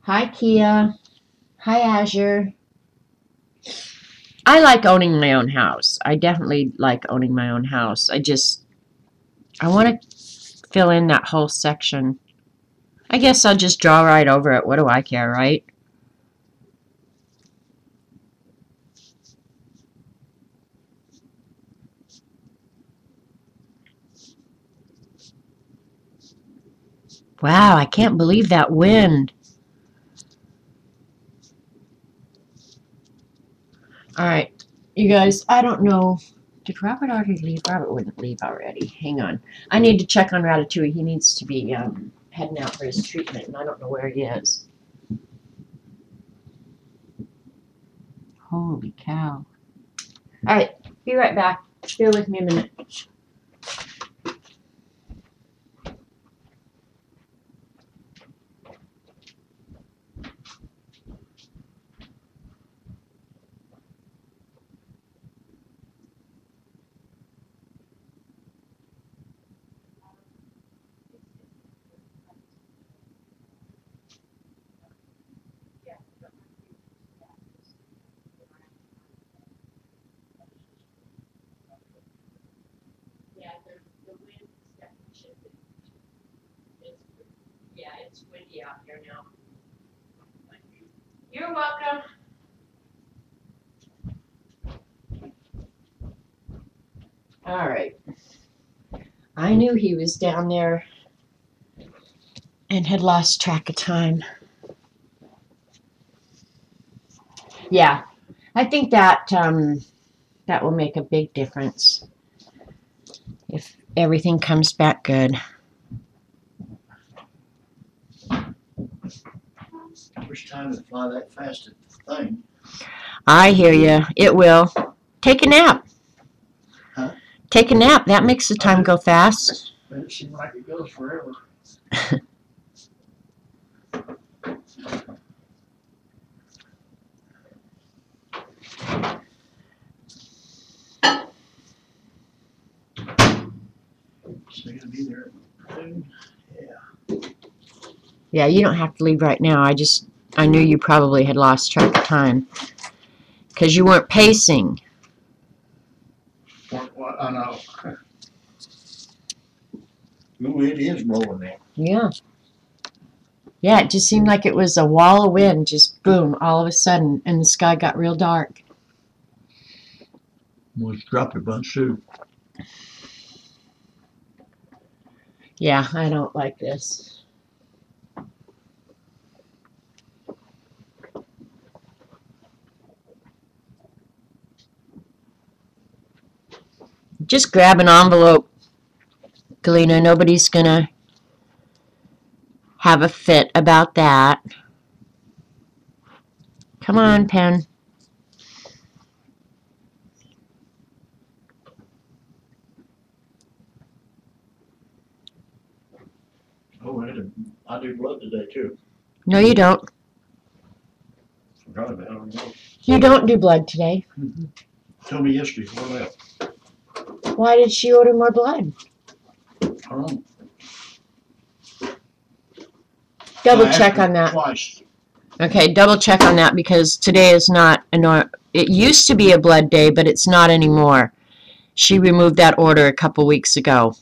Hi, Kia. Hi, Azure. I like owning my own house. I definitely like owning my own house. I want to fill in that whole section. I guess I'll just draw right over it. What do I care, right? Wow, I can't believe that wind. All right, you guys, I don't know. Did Robert already leave? Robert wouldn't leave already. Hang on. I need to check on Ratatouille. He needs to be heading out for his treatment, and I don't know where he is. Holy cow. All right, be right back. Bear with me a minute. Yeah, the wind is definitely shifting. It's windy out here now. You're welcome. All right. I knew he was down there and had lost track of time. Yeah, I think that that will make a big difference if everything comes back good. Wish time would fly that fast at the thing. I hear you. It will. Take a nap. Huh? Take a nap. That makes the time go fast. But it seems like it goes forever. So you're gonna be there at noon? Yeah. Yeah, you don't have to leave right now. I knew you probably had lost track of time because you weren't pacing. What? I know. Ooh, it is blowing now. Yeah. Yeah, it just seemed like it was a wall of wind, just boom, all of a sudden, and the sky got real dark. Well, it's dropped a bunch too. Yeah, I don't like this. Just grab an envelope, Galena. Nobody's gonna have a fit about that. Come on, pen. Oh, I do blood today too. No, you don't. Forgot about it. You don't do blood today. Mm-hmm. Told me yesterday. What else? Why did she order more blood? I don't know. Double check on that. Twice. Okay, double check on that because today is not it used to be a blood day, but it's not anymore. She removed that order a couple weeks ago.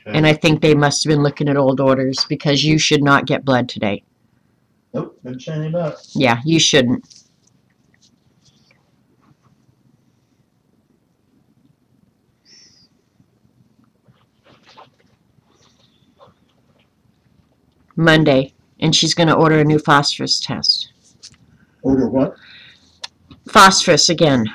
Okay. And I think they must have been looking at old orders because you should not get blood today. Nope, didn't say anything about it. Yeah, you shouldn't. Monday, and she's going to order a new phosphorus test. Order what? Phosphorus again.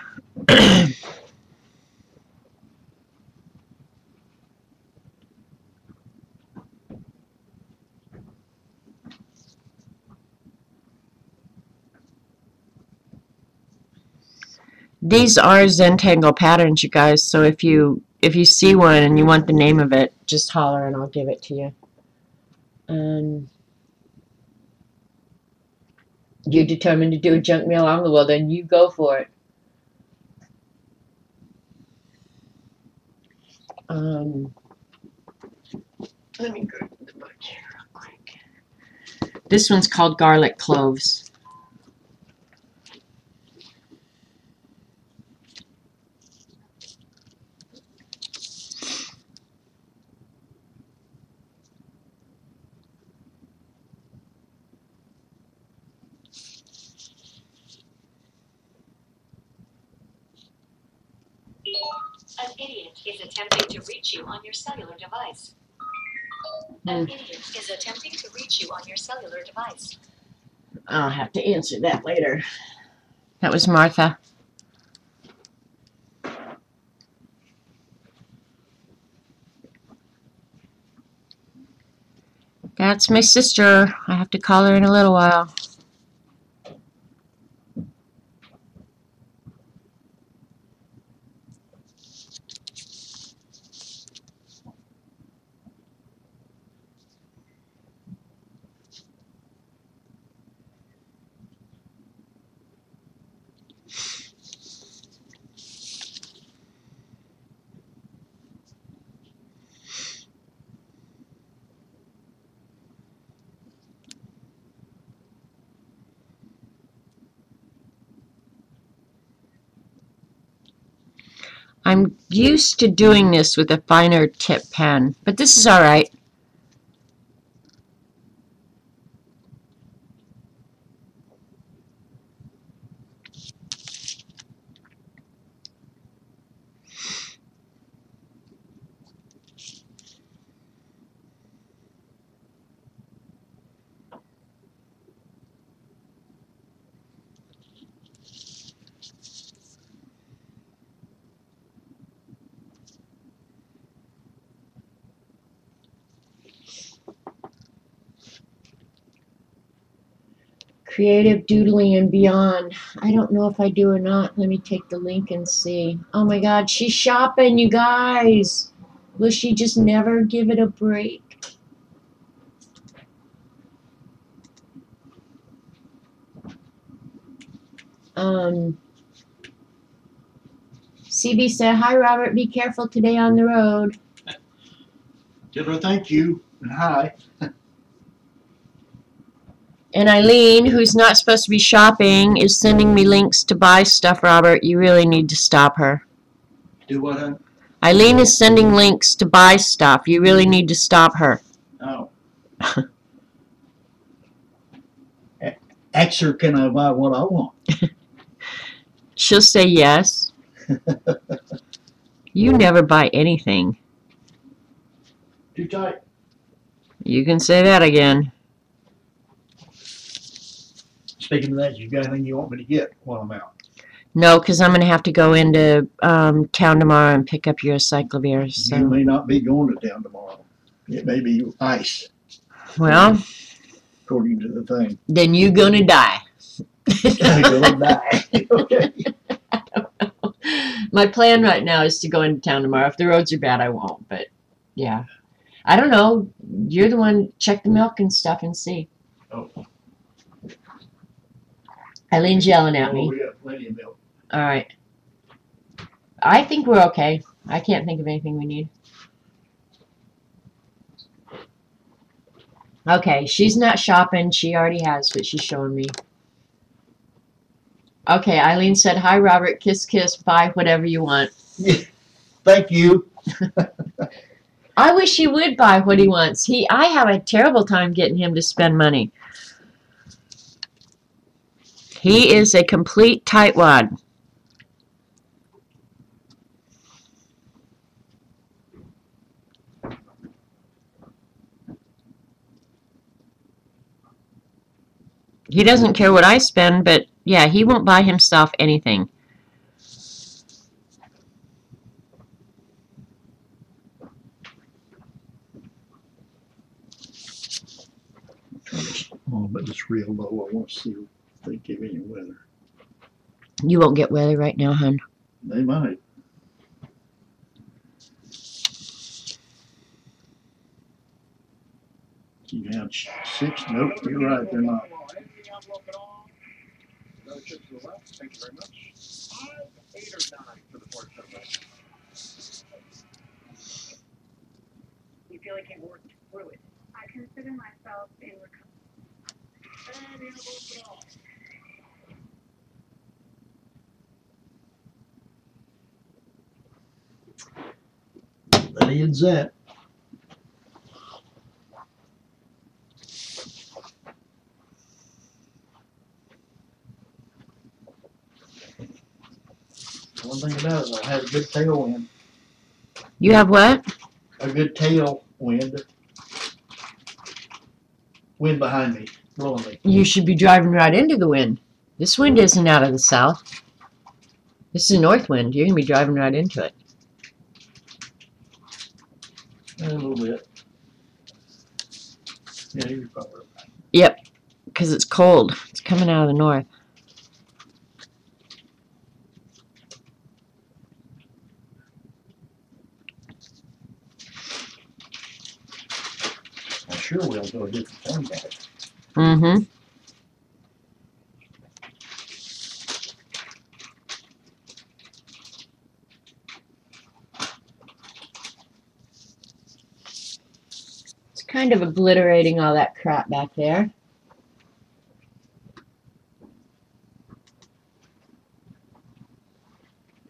These are Zentangle patterns, you guys, so if you see one and you want the name of it, just holler and I'll give it to you. You're determined to do a junk mail on the well, then you go for it. Let me go to the book here real quick. This one's called Garlic Cloves. An idiot is attempting to reach you on your cellular device. An idiot is attempting to reach you on your cellular device. I'll have to answer that later. That was Martha. That's my sister. I have to call her in a little while. I'm used to doing this with a finer tip pen, but this is all right. Creative doodling and beyond. I don't know if I do or not. Let me take the link and see. Oh my God, she's shopping, you guys. Will she just never give it a break? CB said, hi Robert, be careful today on the road. Tell her thank you and hi. And Eileen, who's not supposed to be shopping, is sending me links to buy stuff, Robert. You really need to stop her. Do what, huh? Eileen is sending links to buy stuff. You really need to stop her. Oh. Ask her, can I buy what I want? She'll say yes. You never buy anything. Too tight. You can say that again. Speaking of that, you got anything you want me to get while I'm out? No, because I'm going to have to go into town tomorrow and pick up your cyclovirs. So. You may not be going to town tomorrow. It may be ice. Well, according to the thing. Then you're going to die. I'm going to die. Okay. I don't know. My plan right now is to go into town tomorrow. If the roads are bad, I won't. But, yeah. I don't know. You're the one. Check the milk and stuff and see. Oh. Eileen's yelling at me. We got plenty of milk. All right. I think we're okay. I can't think of anything we need. Okay, she's not shopping. She already has, but she's showing me. Okay, Eileen said, hi, Robert. Kiss, kiss. Buy whatever you want. Thank you. I wish he would buy what he wants. I have a terrible time getting him to spend money. He is a complete tightwad. He doesn't care what I spend, but yeah, he won't buy himself anything. Oh, but it's real low. I want to see if they give any weather. You won't get weather right now, hon. They might. You have 6. Nope, you're right. They're not. Another trip to the left. Thank you very much. 5, 8, or 9 for the fourth number. You feel like you worked through it. I consider myself in recovery. And he moves it off. That ends that. One thing about it, I had a good tailwind. You have what? A good tailwind. Wind behind me, blowing me. You should be driving right into the wind. This wind isn't out of the south. This is a north wind. You're going to be driving right into it. A little bit. Yeah, you're probably right. Yep, because it's cold. It's coming out of the north. I sure will go a different turn back. Mm-hmm. It's kind of obliterating all that crap back there.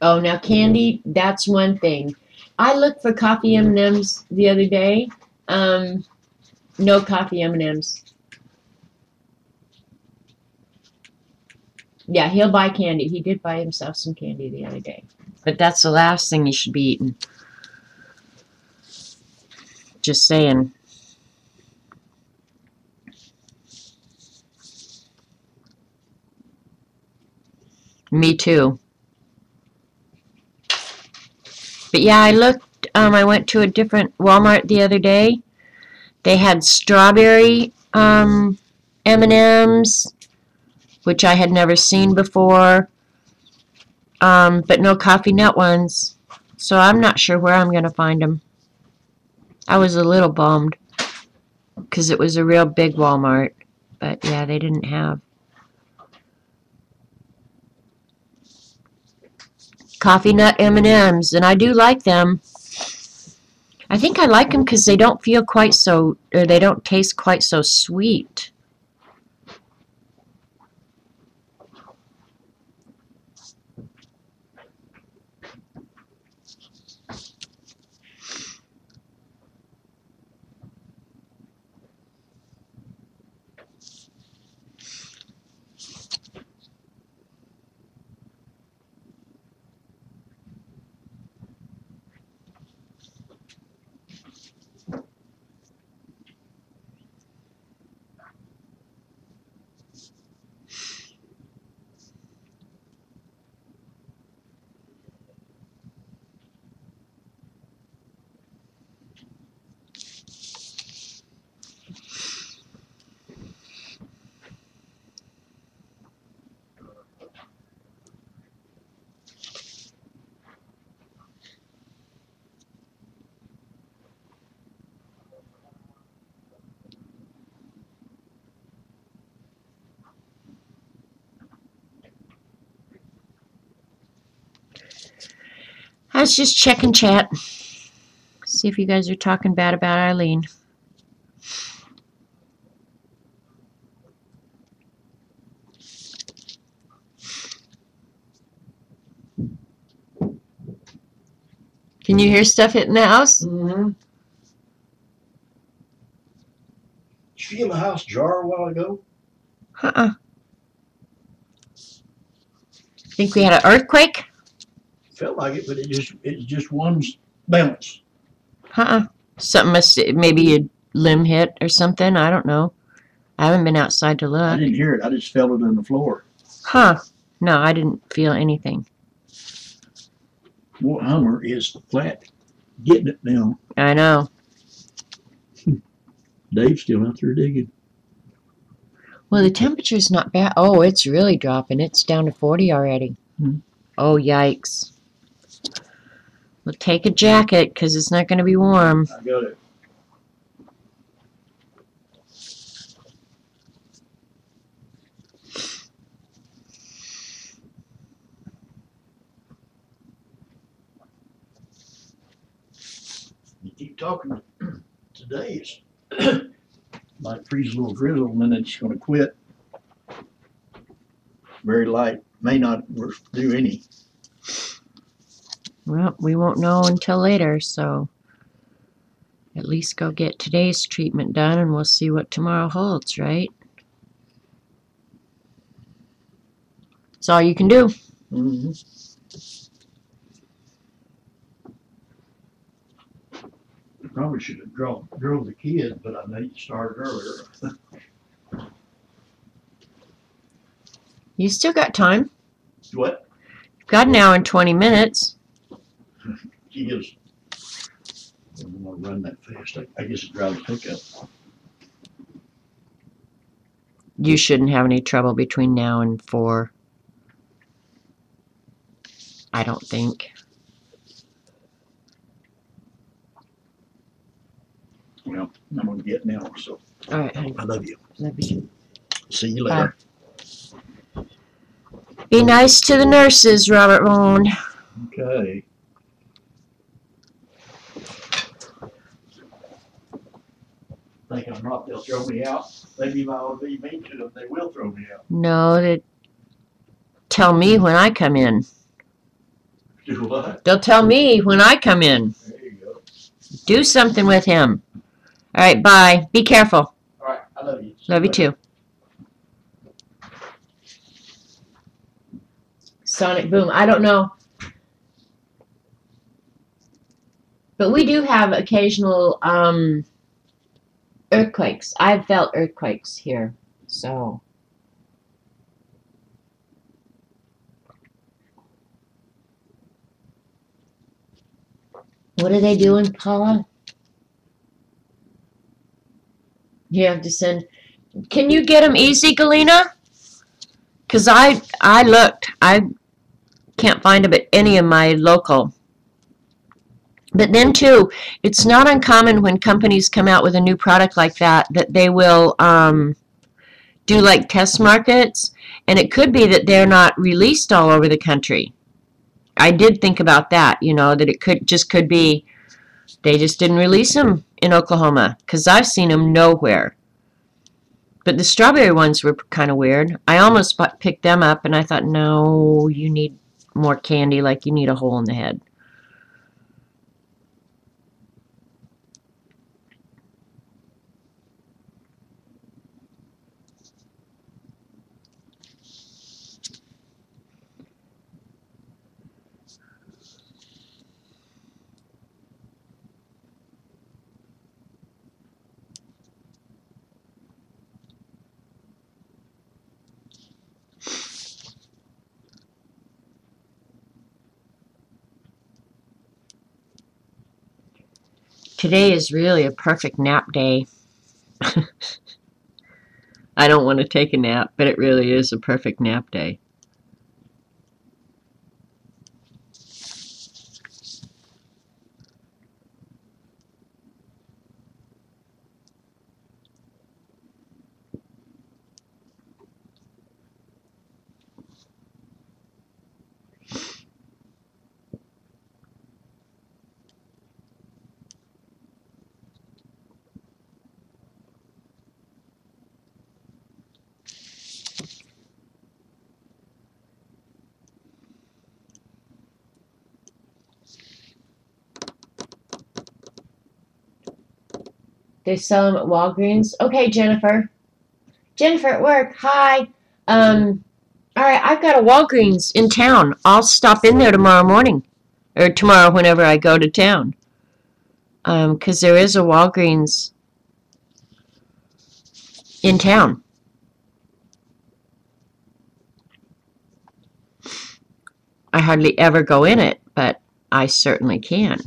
Oh, now candy, that's one thing. I looked for coffee M&Ms the other day. No coffee M&Ms. Yeah, he'll buy candy. He did buy himself some candy the other day. But that's the last thing you should be eating. Just saying. Me too. But yeah, I looked, I went to a different Walmart the other day. They had strawberry M&Ms, which I had never seen before, but no coffee nut ones. So I'm not sure where I'm going to find them. I was a little bummed because it was a real big Walmart. But yeah, they didn't have coffee nut M&Ms, and I do like them. I think I like them because they don't feel quite so, or they don't taste quite so sweet. I was just checking chat. See if you guys are talking bad about Eileen. Can you hear stuff hitting the house? Mm-hmm. Did you get my house jar a while ago? Uh-uh. Think we had an earthquake? Felt like it, but it's just one bounce. Uh-uh. Something must, maybe a limb hit or something. I don't know. I haven't been outside to I look. didn't hear it. I just felt it on the floor. Huh. No, I didn't feel anything. Well, Hummer is flat, getting it now. I know. Dave's still out there digging. Well, the temperature's not bad. Oh, it's really dropping. It's down to 40 already. Oh, yikes. Well, take a jacket because it's not going to be warm. I got it. You keep talking today, it's might freeze a little drizzle and then it's gonna quit. Very light, may not do any. Well, we won't know until later, so at least go get today's treatment done and we'll see what tomorrow holds, right? That's all you can do. Mm-hmm. Probably should have drove the kids, but I know you started earlier. You still got time. What? You've got an hour and 20 minutes. Kids. I don't want to run that fast. I guess it drives pickup. You shouldn't have any trouble between now and 4. I don't think. Well, I'm gonna get now, so All right, honey. I love you. Love you. See you later. Be nice to the nurses, Robert Vaughn. Okay. Thinking I'm not, they'll throw me out. Maybe if I would be mean to them, they will throw me out. No, they tell me when I come in. Do what? They'll tell me when I come in. There you go. Do something with him. All right, bye. Be careful. All right, I love you. Love you too. Sonic boom. I don't know. But we do have occasional earthquakes. I've felt earthquakes here. So. What are they doing, Paula? You have to send. Can you get them easy, Galena? Because I looked. I can't find them at any of my local. But then, too, it's not uncommon when companies come out with a new product like that they will do like test markets. And it could be that they're not released all over the country. I did think about that, you know, that it could be they just didn't release them in Oklahoma, because I've seen them nowhere. But the strawberry ones were kind of weird. I almost picked them up, and I thought, no, you need more candy, like you need a hole in the head. Today is really a perfect nap day. I don't want to take a nap, but it really is a perfect nap day. They sell them at Walgreens. Okay, Jennifer. Jennifer at work. Hi. All right, I've got a Walgreens in town. I'll stop in there tomorrow morning. Or tomorrow whenever I go to town. Because there is a Walgreens in town. I hardly ever go in it, but I certainly can.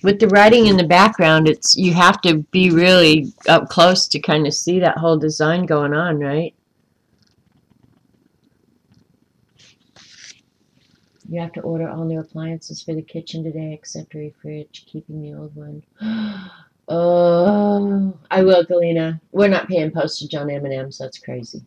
with the writing in the background, you have to be really up close to kind of see that whole design going on, right? You have to order all new appliances for the kitchen today, except a fridge, keeping the old one. Oh, I will, Galena. We're not paying postage on M&M's. That's crazy.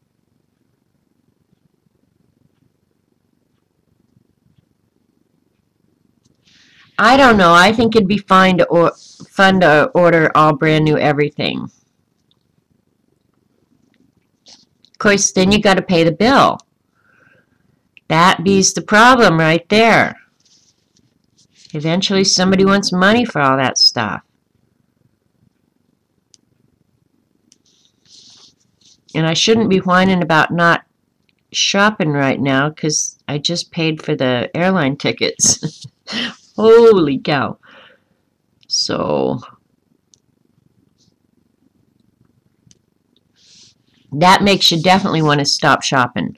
I don't know. I think it'd be fun to order all brand new everything. Of course, then you got to pay the bill. That be's the problem right there. Eventually, somebody wants money for all that stuff. And I shouldn't be whining about not shopping right now because I just paid for the airline tickets. Holy cow. So that makes you definitely want to stop shopping.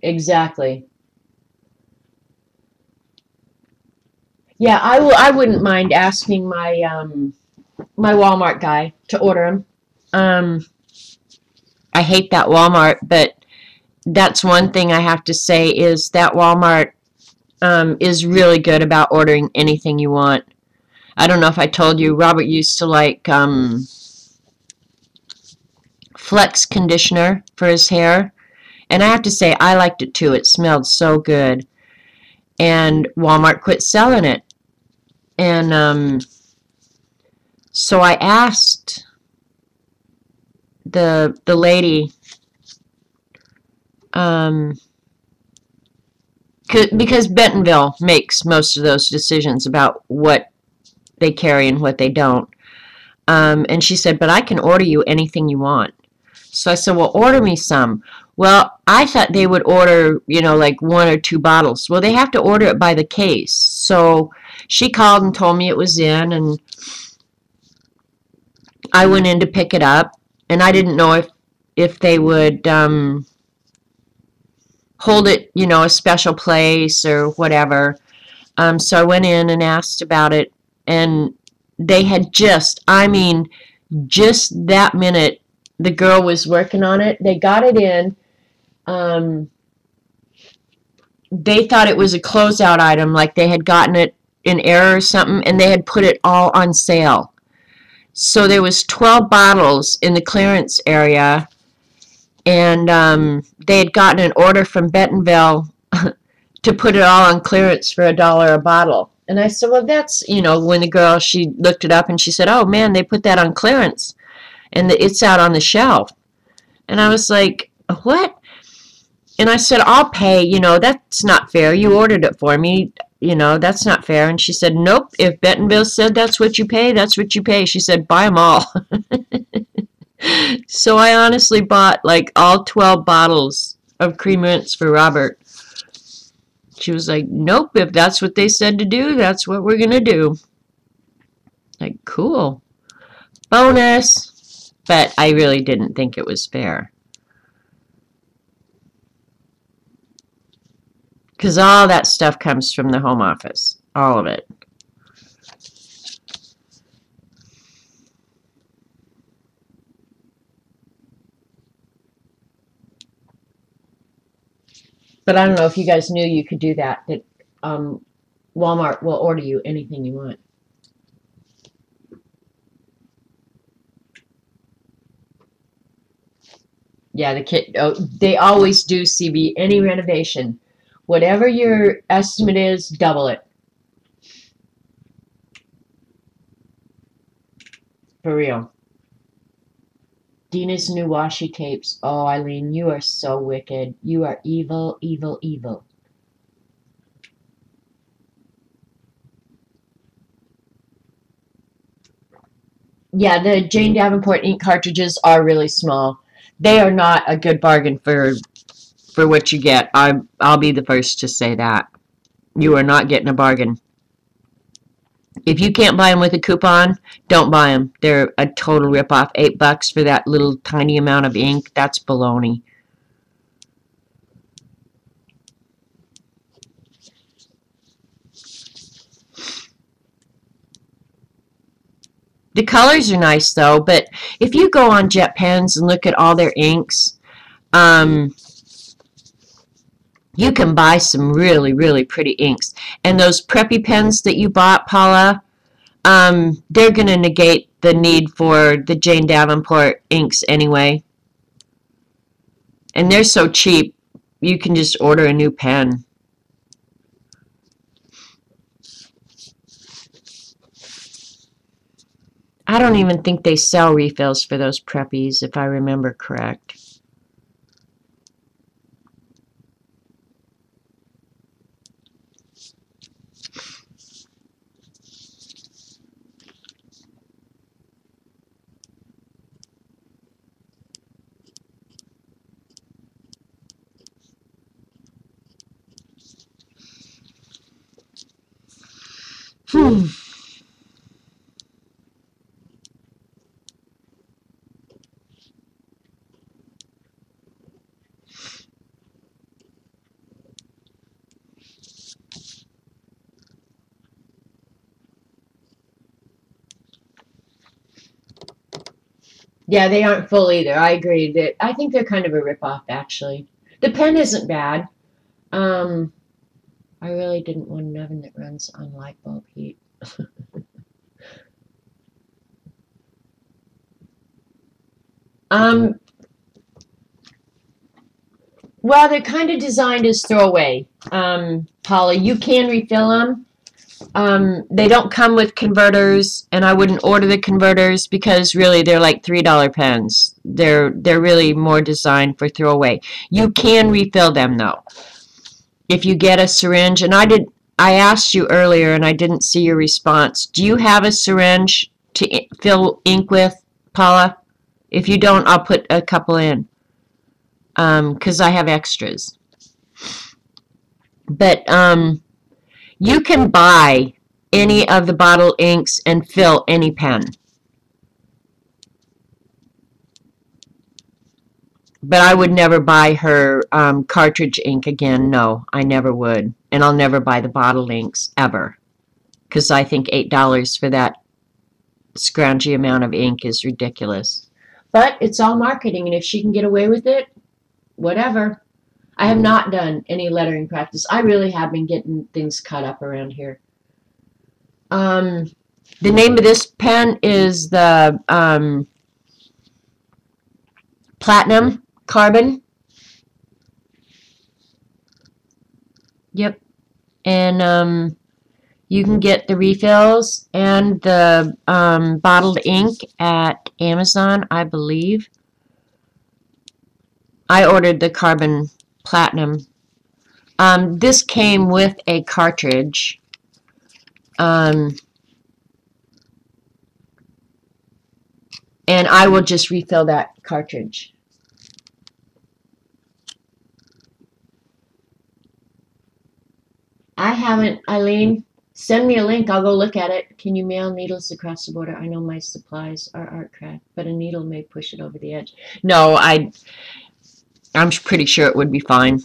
Exactly. Yeah, I wouldn't mind asking my my Walmart guy to order them. I hate that Walmart, but that's one thing I have to say is that Walmart is really good about ordering anything you want. I don't know if I told you, Robert used to like Flex conditioner for his hair. And I have to say, I liked it too. It smelled so good. And Walmart quit selling it. And so I asked the lady, because Bentonville makes most of those decisions about what they carry and what they don't. And she said, but I can order you anything you want. So I said, well, order me some. Well, I thought they would order, you know, like 1 or 2 bottles. Well, they have to order it by the case. So she called and told me it was in, and I went in to pick it up, and I didn't know if they would hold it, you know, a special place or whatever. So I went in and asked about it, and they had just that minute the girl was working on it, they got it in. They thought it was a closeout item, like they had gotten it in error or something, and they had put it all on sale. So there was 12 bottles in the clearance area, and they had gotten an order from Bentonville to put it all on clearance for $1 a bottle. And I said, well, that's, you know, when the girl, she looked it up and she said, oh man, they put that on clearance and it's out on the shelf. And I was like, what? And I said, I'll pay, you know, that's not fair. You ordered it for me, you know, that's not fair. And she said, nope, if Bentonville said that's what you pay, that's what you pay. She said, buy them all. So I honestly bought like all 12 bottles of cream rinse for Robert. She was like, nope, if that's what they said to do, that's what we're going to do. Like, cool. Bonus. But I really didn't think it was fair. Because all that stuff comes from the home office. All of it. But I don't know if you guys knew you could do that. That Walmart will order you anything you want. Yeah, they always do, CB, any renovation. Whatever your estimate is, double it. For real. Dina's new washi tapes. Oh, Eileen, you are so wicked. You are evil, evil, evil. Yeah, the Jane Davenport ink cartridges are really small. They are not a good bargain for what you get. I'll be the first to say that. You are not getting a bargain. If you can't buy them with a coupon, don't buy them. They're a total ripoff. $8 for that little tiny amount of ink. That's baloney. The colors are nice though, but if you go on Jet Pens and look at all their inks, you can buy some really, really pretty inks. And those preppy pens that you bought, Paula, they're going to negate the need for the Jane Davenport inks anyway. And they're so cheap, you can just order a new pen. I don't even think they sell refills for those preppies, if I remember correct. Yeah, they aren't full either. I agree. I think they're kind of a ripoff, actually. The pen isn't bad. I really didn't want an oven that runs on light bulb heat. Well, they're kind of designed as throwaway, Paula. You can refill them. They don't come with converters, and I wouldn't order the converters because really they're like $3 pens. They're really more designed for throwaway. You can refill them though. If you get a syringe, and I asked you earlier and I didn't see your response. Do you have a syringe to fill ink with, Paula? If you don't, I'll put a couple in. Because I have extras. But you can buy any of the bottle inks and fill any pen. But I would never buy her cartridge ink again. No, I never would. And I'll never buy the bottle inks, ever. Because I think $8 for that scroungy amount of ink is ridiculous. But it's all marketing, and if she can get away with it, whatever. I have not done any lettering practice. I really have been getting things cut up around here. The name of this pen is the Platinum Carbon. Yep. And you can get the refills and the bottled ink at Amazon, I believe. I ordered the Carbon Platinum. This came with a cartridge. And I will just refill that cartridge. I haven't, Eileen. Send me a link. I'll go look at it. Can you mail needles across the border? I know my supplies are art craft, but a needle may push it over the edge. No, I'm pretty sure it would be fine.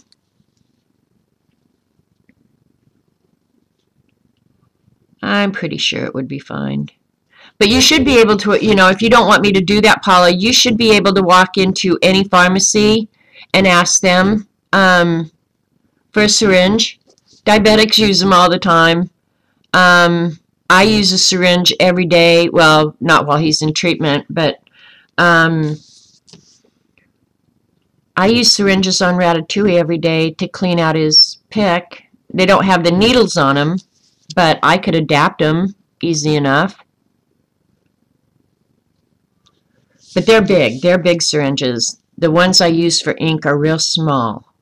I'm pretty sure it would be fine. But you should be able to, you know, if you don't want me to do that, Paula, you should be able to walk into any pharmacy and ask them for a syringe. Diabetics use them all the time. I use a syringe every day. Well, not while he's in treatment, but I use syringes on Ratatouille every day to clean out his pick. They don't have the needles on them, but I could adapt them easy enough. But they're big. They're big syringes. The ones I use for ink are real small.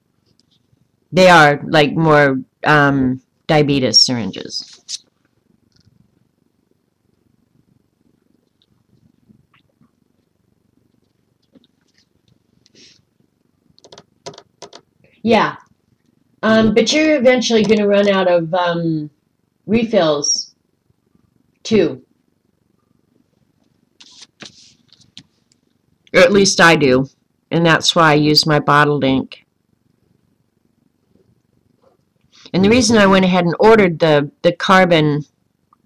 They are like more diabetes syringes. Yeah. But you're eventually going to run out of refills. 2. Or at least I do. And that's why I use my bottled ink. And the reason I went ahead and ordered the carbon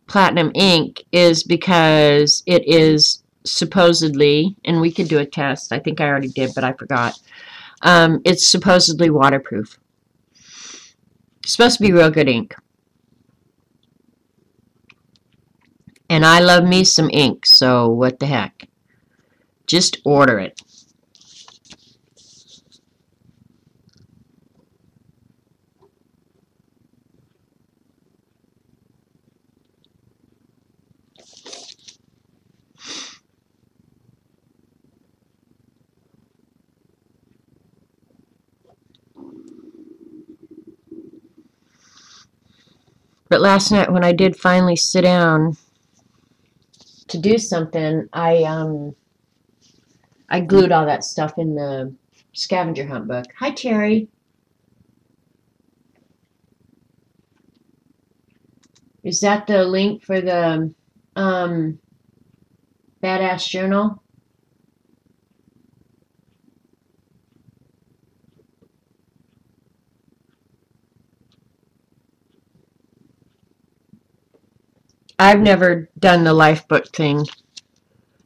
platinum ink is because it is supposedly, and we could do a test. I think I already did, but I forgot. It's supposedly waterproof. It's supposed to be real good ink. And I love me some ink, so what the heck. Just order it. But last night when I did finally sit down to do something, I glued all that stuff in the scavenger hunt book. Hi, Terry. Is that the link for the Badass Journal? I've never done the life book thing.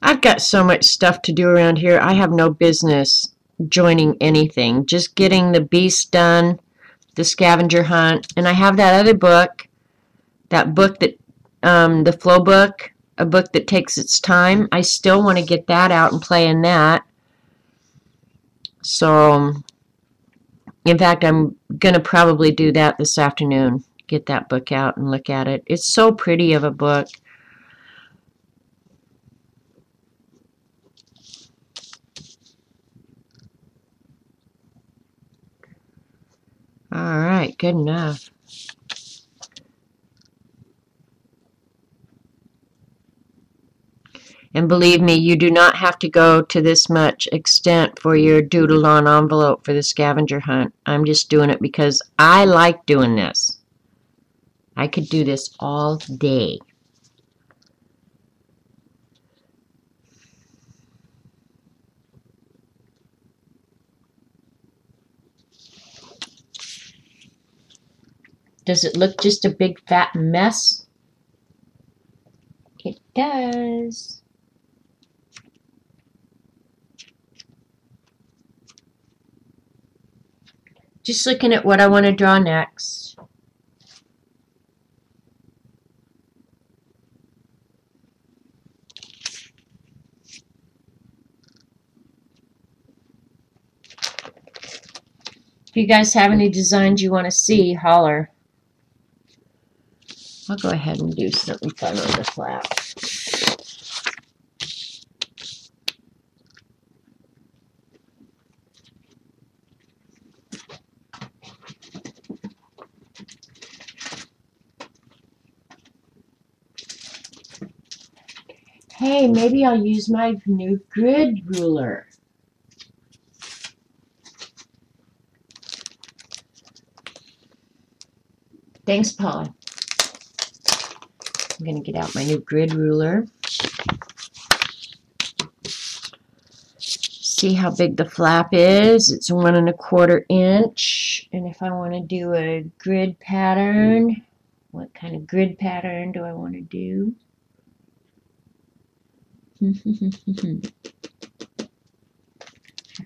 I've got so much stuff to do around here. I have no business joining anything. Just getting the beast done, the scavenger hunt, and I have that other book, that book that, the flow book, a book that takes its time. I still want to get that out and play in that. So, in fact, I'm going to probably do that this afternoon. Get that book out and look at it. It's so pretty of a book. All right, good enough. And believe me, you do not have to go to this much extent for your doodle on envelope for the scavenger hunt. I'm just doing it because I like doing this. I could do this all day. Does it look just a big fat mess? It does. Just looking at what I want to draw next. If you guys have any designs you want to see, holler. I'll go ahead and do something fun on the flap. Hey, maybe I'll use my new grid ruler. Thanks, Paula. I'm going to get out my new grid ruler. See how big the flap is. It's 1 1/4 inch. And if I want to do a grid pattern, what kind of grid pattern do I want to do? I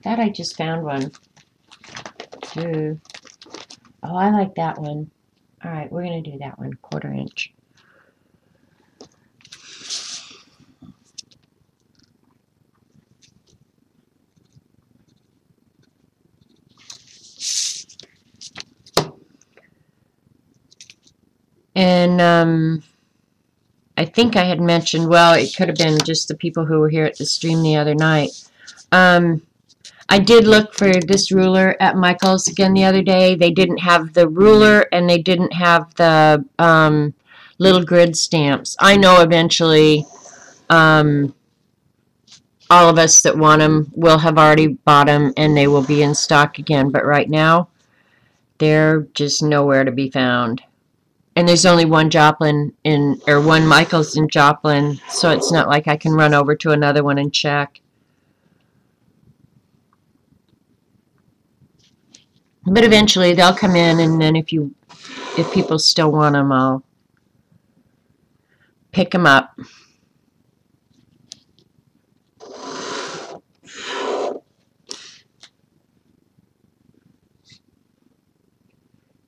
thought I just found one. Ooh. Oh, I like that one. All right, we're going to do that one, 1/4 inch. And I think I had mentioned, well, it could have been just the people who were here at the stream the other night. I did look for this ruler at Michael's again the other day. They didn't have the ruler and they didn't have the little grid stamps. I know eventually all of us that want them will have already bought them and they will be in stock again. But right now, they're just nowhere to be found. And there's only one Joplin in, or one Michaels in Joplin, so it's not like I can run over to another one and check. But eventually they'll come in, and then if people still want them, I'll pick them up.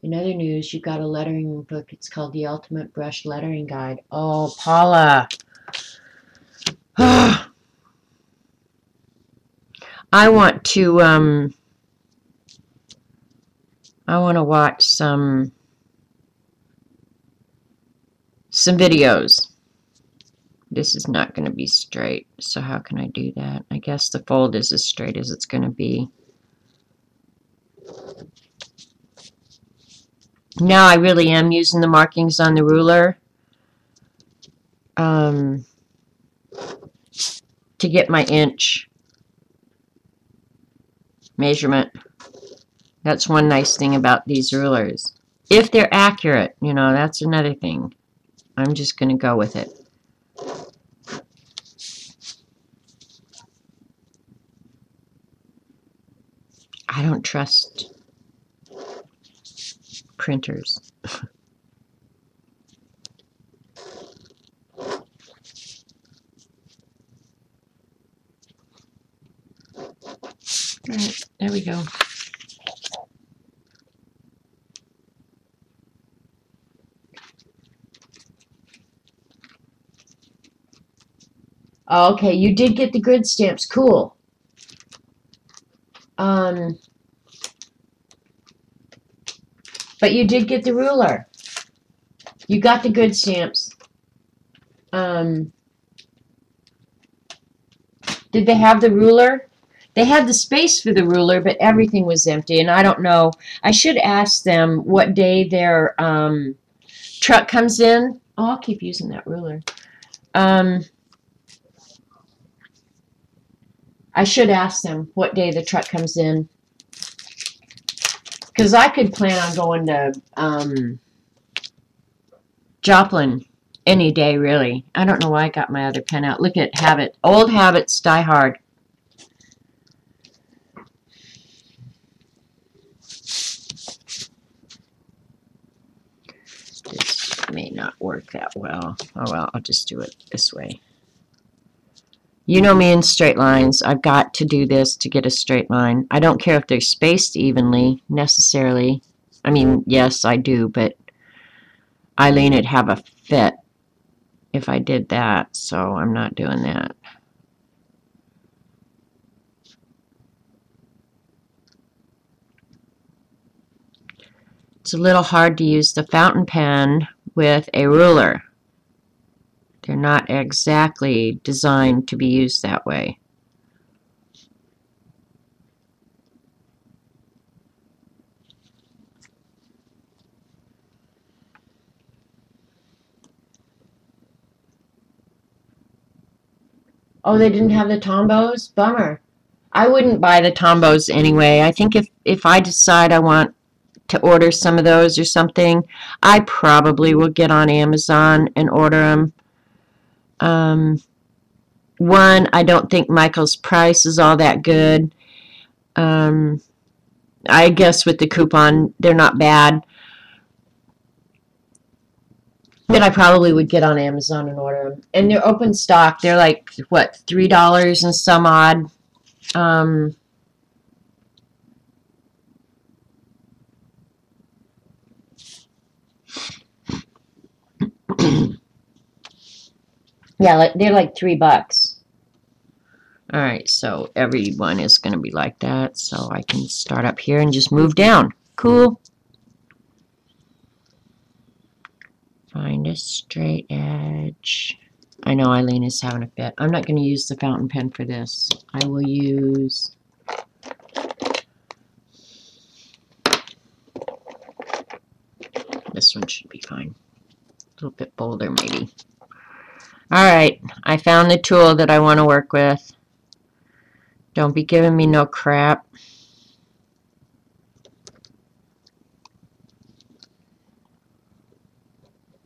In other news, you got a lettering book. It's called The Ultimate Brush Lettering Guide. Oh, Paula. I want to watch some videos. This is not going to be straight, so how can I do that? I guess the fold is as straight as it's going to be. Now I really am using the markings on the ruler to get my inch measurement. That's one nice thing about these rulers. If they're accurate, you know, that's another thing. I'm just going to go with it. I don't trust printers. Alright, there we go. Okay, you did get the grid stamps. Cool. But you did get the ruler. You got the grid stamps. Did they have the ruler? They had the space for the ruler, but everything was empty, and I don't know. I should ask them what day their truck comes in. Oh, I'll keep using that ruler. I should ask them what day the truck comes in. Because I could plan on going to Joplin any day, really. I don't know why I got my other pen out. Look at Habit. Old habits die hard. This may not work that well. Oh, well, I'll just do it this way. You know me in straight lines. I've got to do this to get a straight line. I don't care if they're spaced evenly, necessarily. I mean, yes, I do, but Eileen would have a fit if I did that, so I'm not doing that. It's a little hard to use the fountain pen with a ruler. They're not exactly designed to be used that way. Oh, they didn't have the Tombos? Bummer. I wouldn't buy the Tombos anyway. I think if I decide I want to order some of those or something, I probably will get on Amazon and order them. One, I don't think Michael's price is all that good. I guess with the coupon, they're not bad. But I probably would get on Amazon and order them. And they're open stock. They're like, what, $3 and some odd. Yeah, they're like $3. Alright, so everyone is going to be like that. So I can start up here and just move down. Cool. Find a straight edge. I know Eileen is having a fit. I'm not going to use the fountain pen for this. I will use... This one should be fine. A little bit bolder, maybe. Alright, I found the tool that I want to work with. Don't be giving me no crap.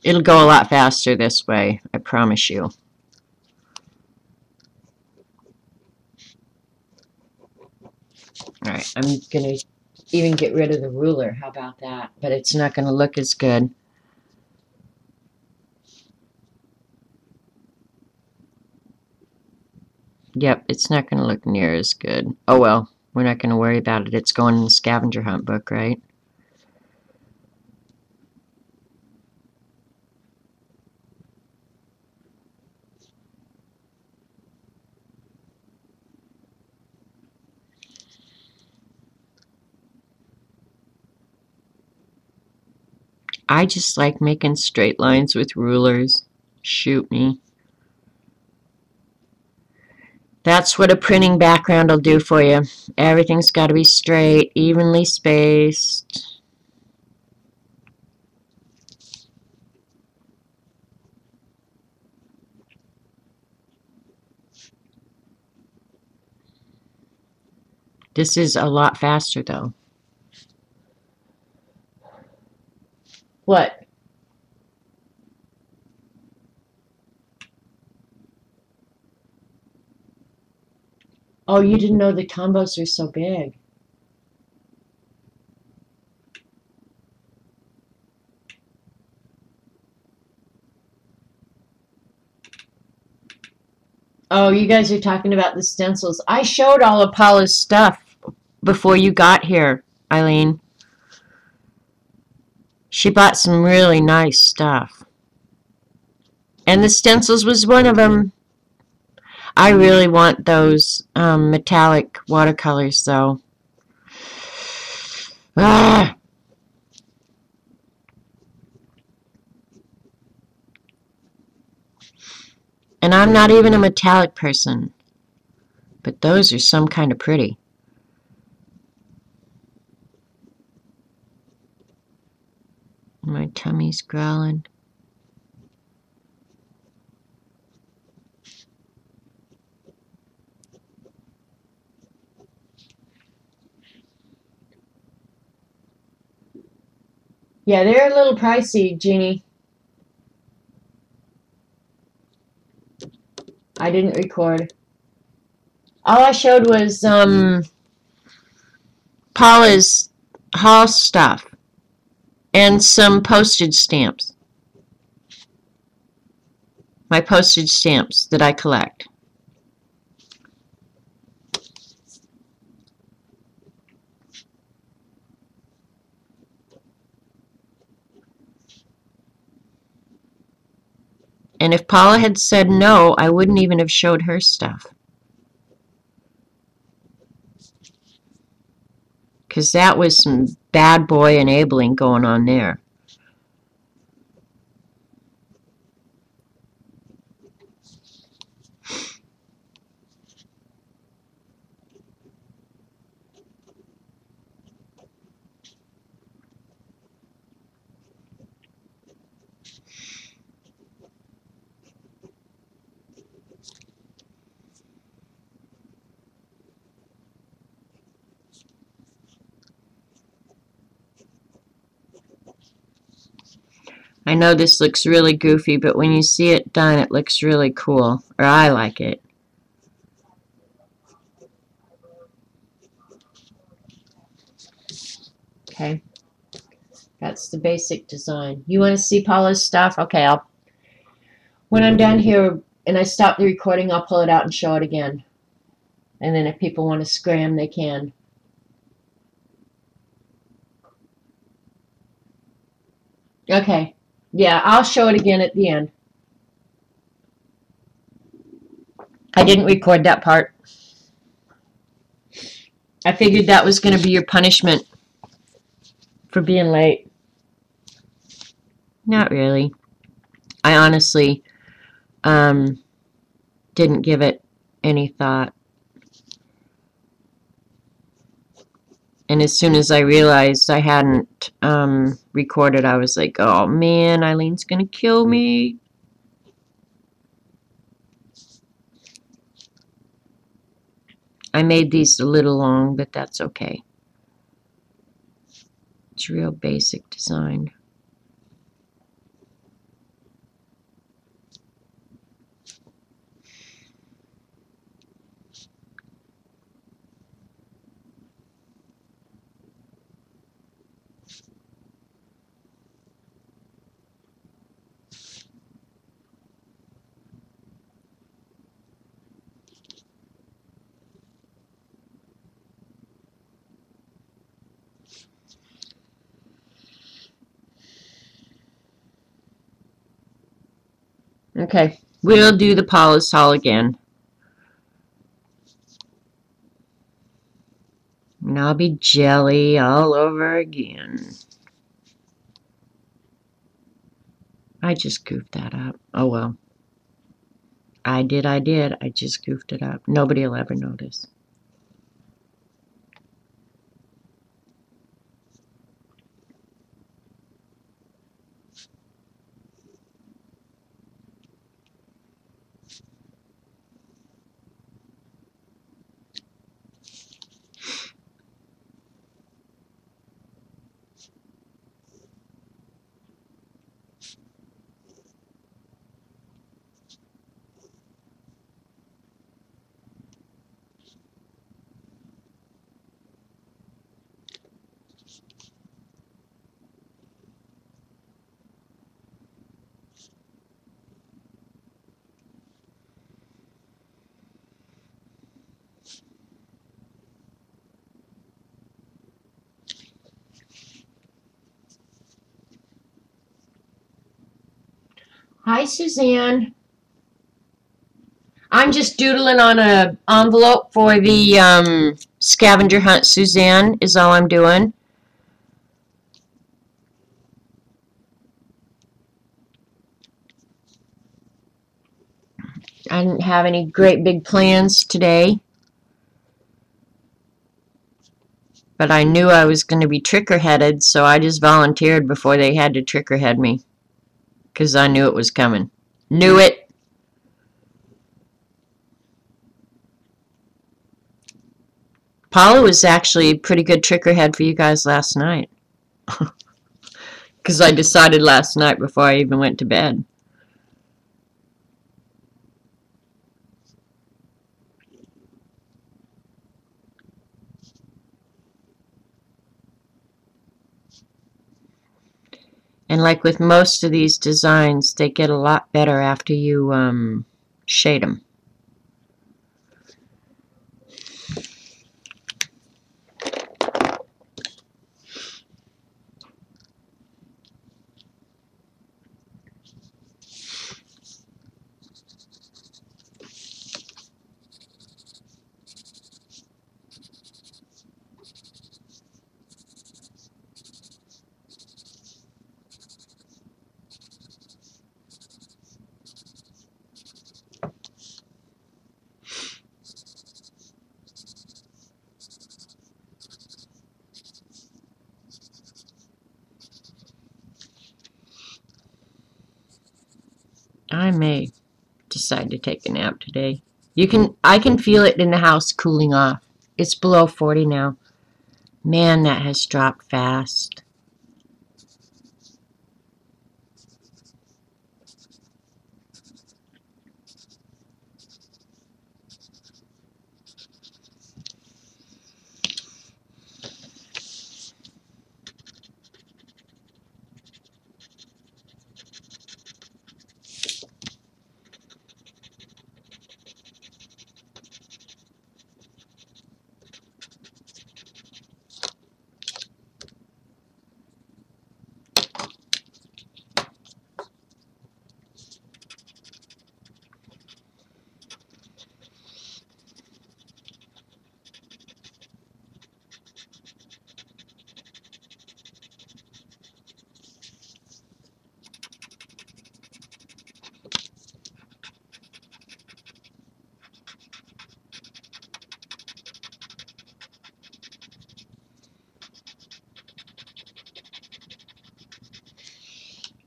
It'll go a lot faster this way, I promise you. Alright, I'm going to even get rid of the ruler. How about that? But it's not going to look as good. Yep, it's not going to look near as good. Oh well, we're not going to worry about it. It's going in the scavenger hunt book, right? I just like making straight lines with rulers. Shoot me. That's what a printing background will do for you. Everything's got to be straight, evenly spaced. This is a lot faster, though. What? Oh, you didn't know the combos are so big. Oh, you guys are talking about the stencils. I showed all of Paula's stuff before you got here, Eileen. She bought some really nice stuff. And the stencils was one of them. I really want those metallic watercolors, though. Ah! And I'm not even a metallic person. But those are some kind of pretty. My tummy's growling. Yeah, they're a little pricey, Jeannie. I didn't record. All I showed was Paula's haul stuff and some postage stamps. My postage stamps that I collect. And if Paula had said no, I wouldn't even have showed her stuff. Because that was some bad boy enabling going on there. I know this looks really goofy, but when you see it done, it looks really cool. Or I like it. Okay. That's the basic design. You want to see Paula's stuff? Okay, when I'm done here and I stop the recording, I'll pull it out and show it again. And then if people want to scram, they can. Okay. Yeah, I'll show it again at the end. I didn't record that part. I figured that was going to be your punishment for being late. Not really. I honestly didn't give it any thought. And as soon as I realized I hadn't recorded, I was like, oh man, Eileen's going to kill me. I made these a little long, but that's okay. It's real basic design. Okay, we'll do the Paula's Hall again. And I'll be jelly all over again. I just goofed that up. Oh well. I did. I just goofed it up. Nobody will ever notice. Hi, Suzanne. I'm just doodling on an envelope for the scavenger hunt, Suzanne, is all I'm doing. I didn't have any great big plans today. But I knew I was going to be tricker-headed, so I just volunteered before they had to tricker-head me. Because I knew it was coming. Knew it! Paula was actually a pretty good tricker-head for you guys last night. Because I decided last night before I even went to bed. And like with most of these designs, they get a lot better after you shade them. I may decide to take a nap today. I can feel it in the house cooling off. It's below 40 now. Man, that has dropped fast.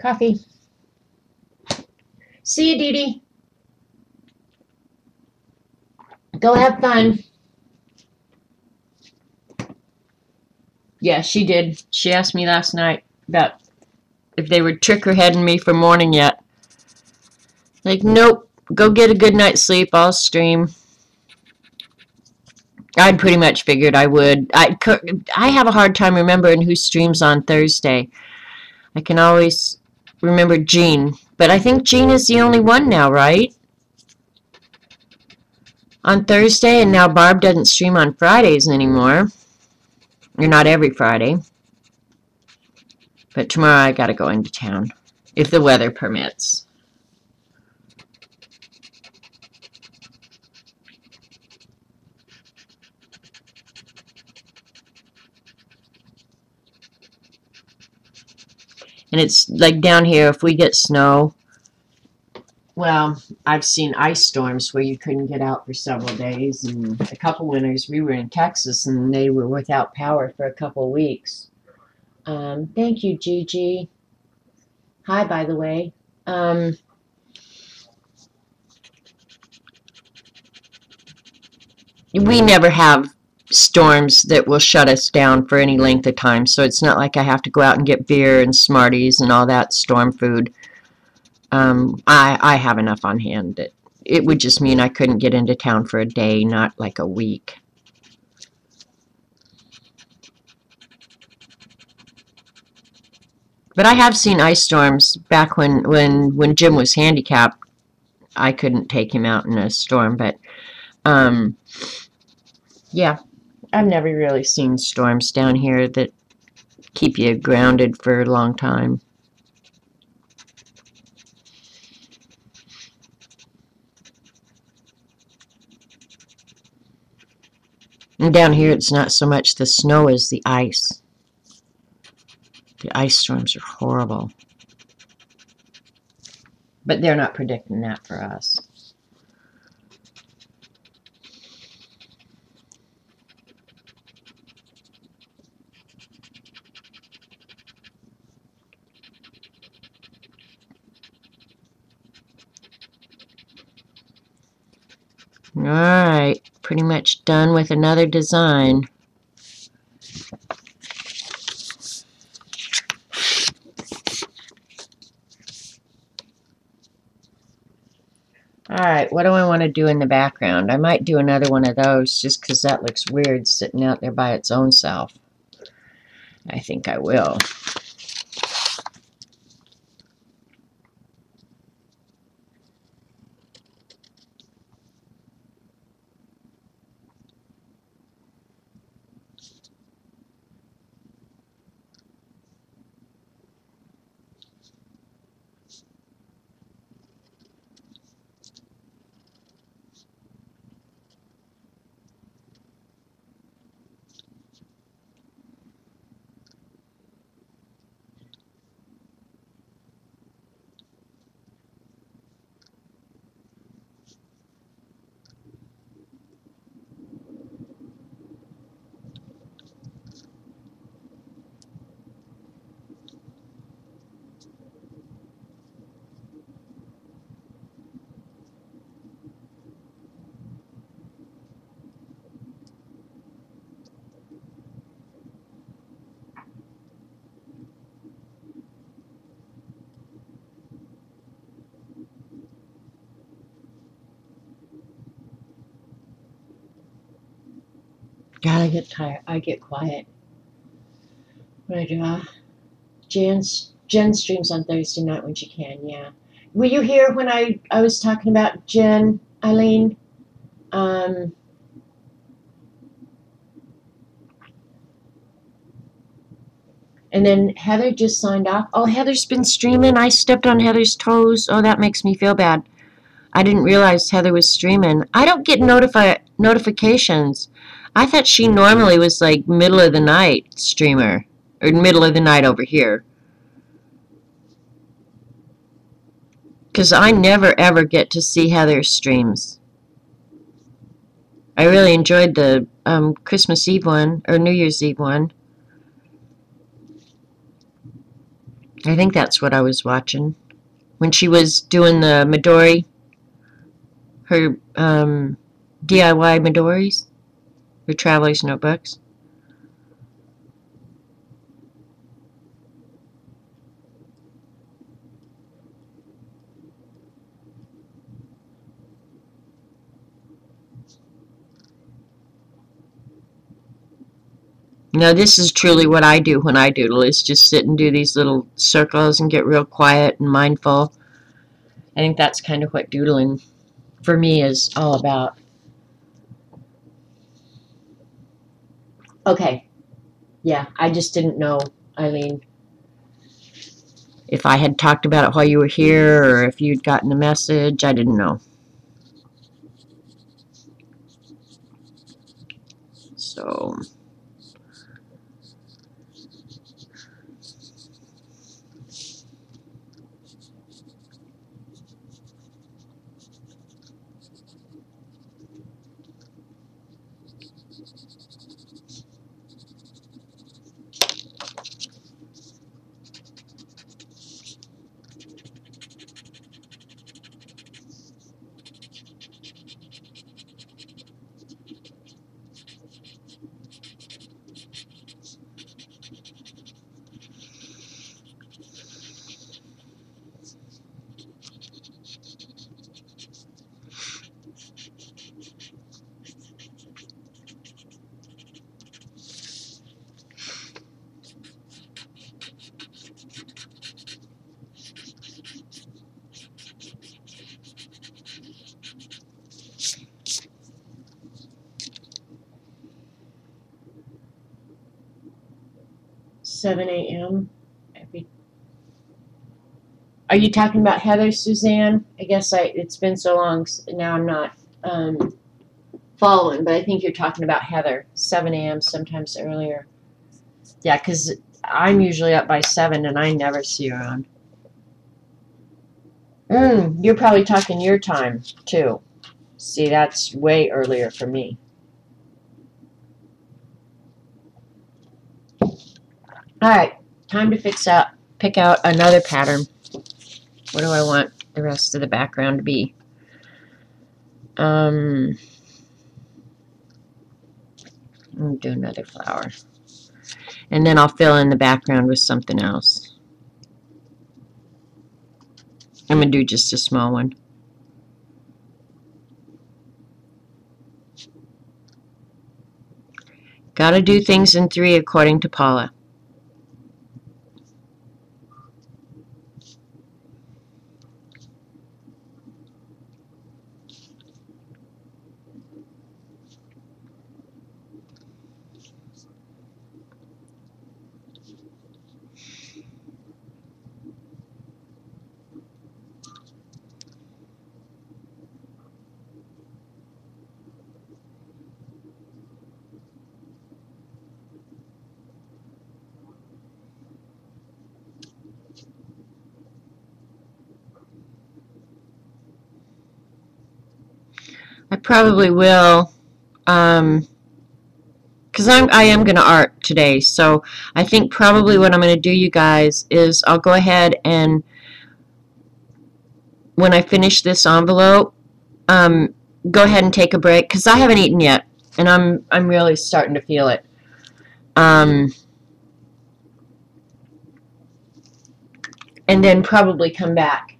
Coffee. See you, Dee Dee. Go have fun. Yeah, she did. She asked me last night about if they were trick-or-heading me for morning yet. Like, nope. Go get a good night's sleep. I'll stream. I'd pretty much figured I would. I have a hard time remembering who streams on Thursday. I can always remember Jean. But I think Jean is the only one now, right? On Thursday, and now Barb doesn't stream on Fridays anymore. Or not every Friday. But tomorrow I gotta go into town. If the weather permits. And it's like down here, if we get snow, well, I've seen ice storms where you couldn't get out for several days. And a couple winters we were in Texas and they were without power for a couple weeks. Thank you, Gigi. Hi, by the way. We never have storms that will shut us down for any length of time, so it's not like I have to go out and get beer and Smarties and all that storm food. I have enough on hand. It would just mean I couldn't get into town for a day, not like a week. But I have seen ice storms back when Jim was handicapped. I couldn't take him out in a storm, but yeah, I've never really seen storms down here that keep you grounded for a long time. And down here, it's not so much the snow as the ice. The ice storms are horrible. But they're not predicting that for us. Alright, pretty much done with another design. Alright, what do I want to do in the background? I might do another one of those just because that looks weird sitting out there by its own self. I think I will. God, I get tired. I get quiet when I draw. Jen streams on Thursday night when she can, yeah. Were you here when I was talking about Jen, Eileen? And then Heather just signed off. Oh, Heather's been streaming. I stepped on Heather's toes. Oh, that makes me feel bad. I didn't realize Heather was streaming. I don't get notifications. I thought she normally was like middle of the night streamer. Or middle of the night over here. Because I never ever get to see Heather's streams. I really enjoyed the Christmas Eve one, or New Year's Eve one. I think that's what I was watching. When she was doing the Midori, her DIY Midoris, her traveler's notebooks. Now this is truly what I do when I doodle, is just sit and do these little circles and get real quiet and mindful. I think that's kind of what doodling for me is all about. Okay. Yeah, I just didn't know, Eileen, if I had talked about it while you were here or if you'd gotten the message. I didn't know. So... 7 a.m. Are you talking about Heather, Suzanne? I guess it's been so long now I'm not following, but I think you're talking about Heather. 7 a.m. sometimes earlier. Yeah, because I'm usually up by 7 and I never see her on. You're probably talking your time too. See, that's way earlier for me. Alright, time to pick out another pattern. What do I want the rest of the background to be? I'm gonna do another flower. And then I'll fill in the background with something else. I'm gonna do just a small one. Gotta do things in 3 according to Paula. I probably will, because I am going to art today, so I think probably what I'm going to do, you guys, is I'll go ahead and when I finish this envelope, go ahead and take a break, because I haven't eaten yet, and I'm really starting to feel it. And then probably come back,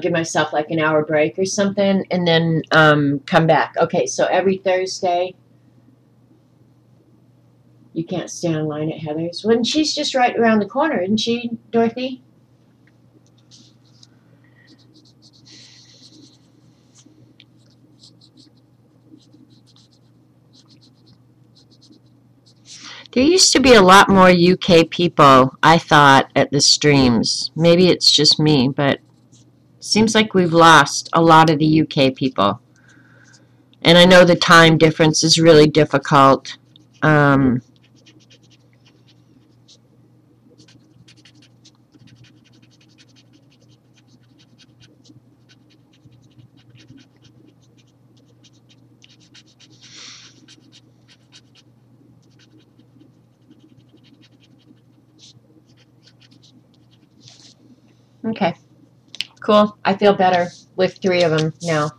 give myself like an hour break or something, and then come back. Okay, so every Thursday. You can't stay online at Heather's. When she's just right around the corner, isn't she, Dorothy? There used to be a lot more UK people, I thought, at the streams. Maybe it's just me, but it seems like we've lost a lot of the UK people. And I know the time difference is really difficult. Okay, cool. I feel better with 3 of them now.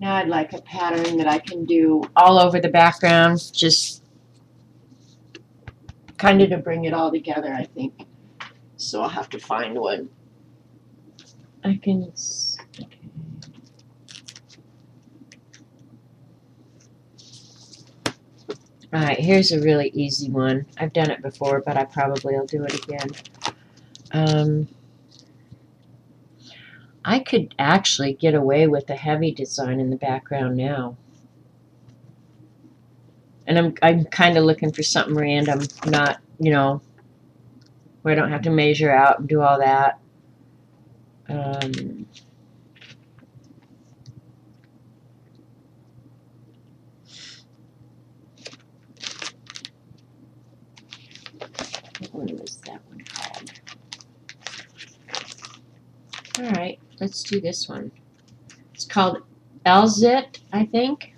Now I'd like a pattern that I can do all over the background, just kind of to bring it all together, I think. So I'll have to find one. I can... Okay. Alright, here's a really easy one. I've done it before, but I probably will do it again. I could actually get away with a heavy design in the background now. And I'm kind of looking for something random, not, where I don't have to measure out and do all that. What was that one called? Alright, let's do this one. It's called Elzit, I think.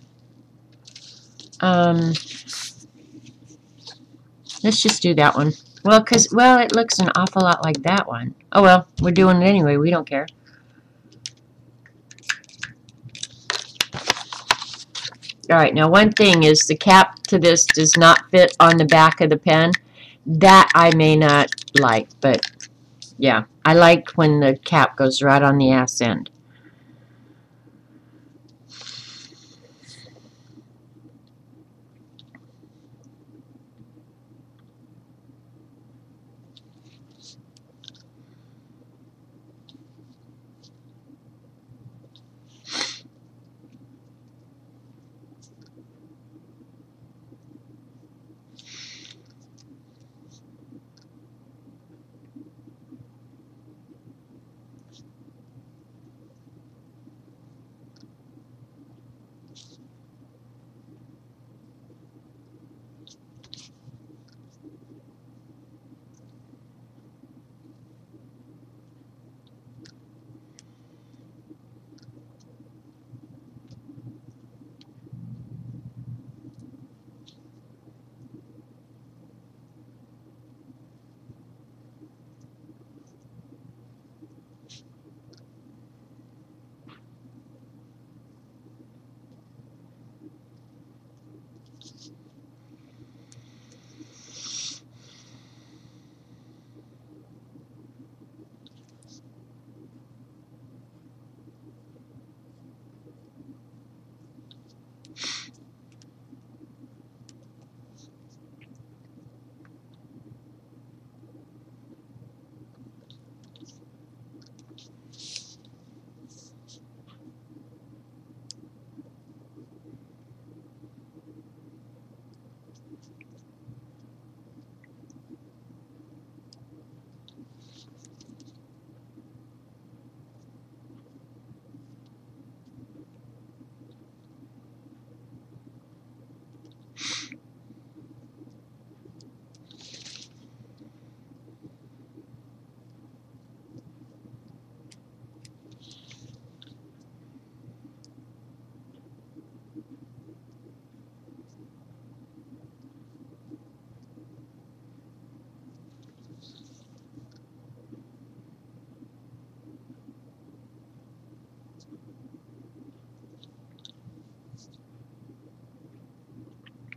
Let's just do that one. Well, it looks an awful lot like that one. Oh well, we're doing it anyway. We don't care. Alright, now one thing is the cap to this does not fit on the back of the pen. That I may not like, but yeah. I like when the cap goes right on the ass end.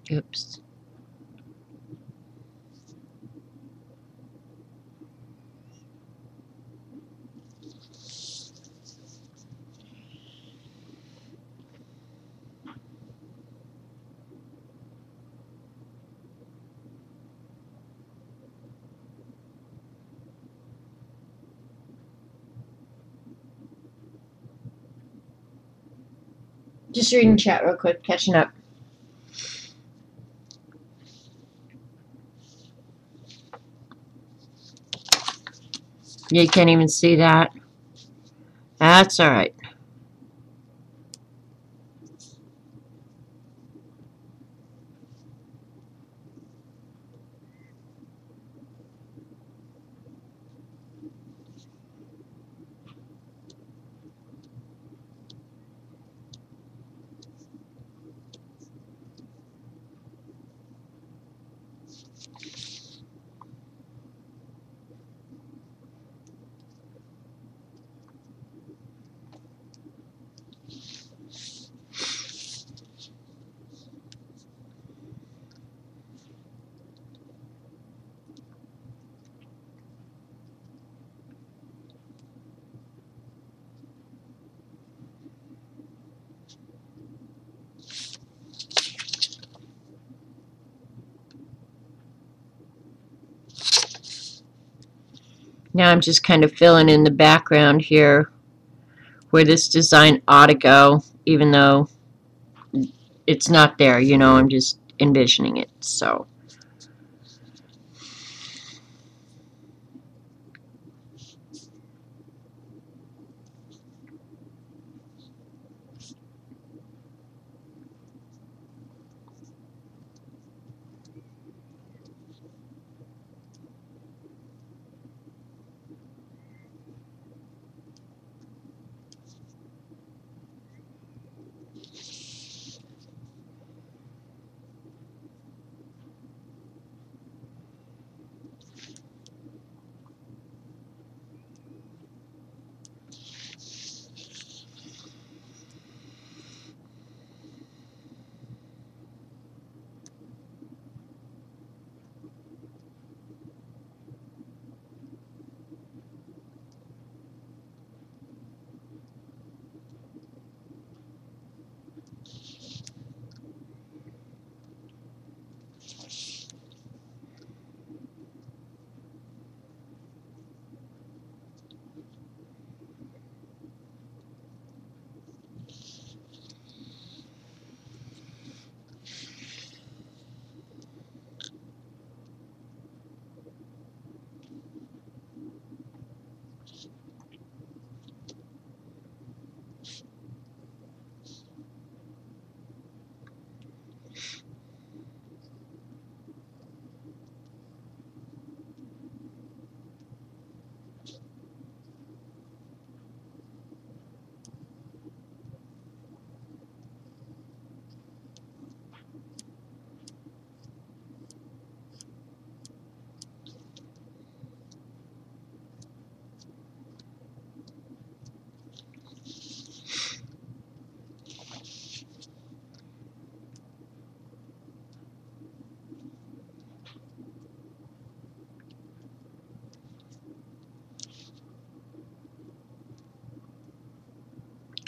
Oops. Just reading chat real quick, catching up. Yeah, you can't even see that. That's all right. Now I'm just kind of filling in the background here where this design ought to go, even though it's not there, you know, I'm just envisioning it, so.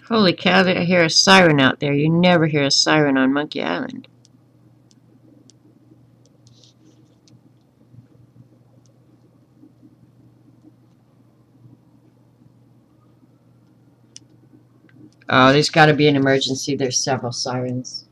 Holy cow, I hear a siren out there. You never hear a siren on Monkey Island. Oh, there's got to be an emergency. There's several sirens.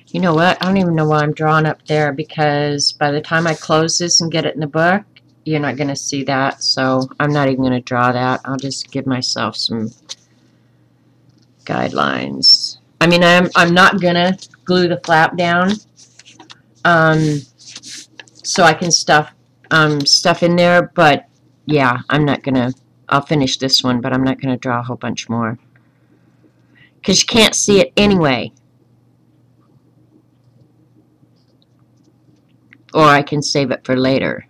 You know what? I don't even know why I'm drawing up there, because by the time I close this and get it in the book, you're not going to see that, so I'm not even going to draw that. I'll just give myself some guidelines. I mean, I'm not going to glue the flap down, so I can stuff in there. But yeah, I'm not gonna. I'll finish this one, but I'm not gonna draw a whole bunch more because you can't see it anyway. Or I can save it for later.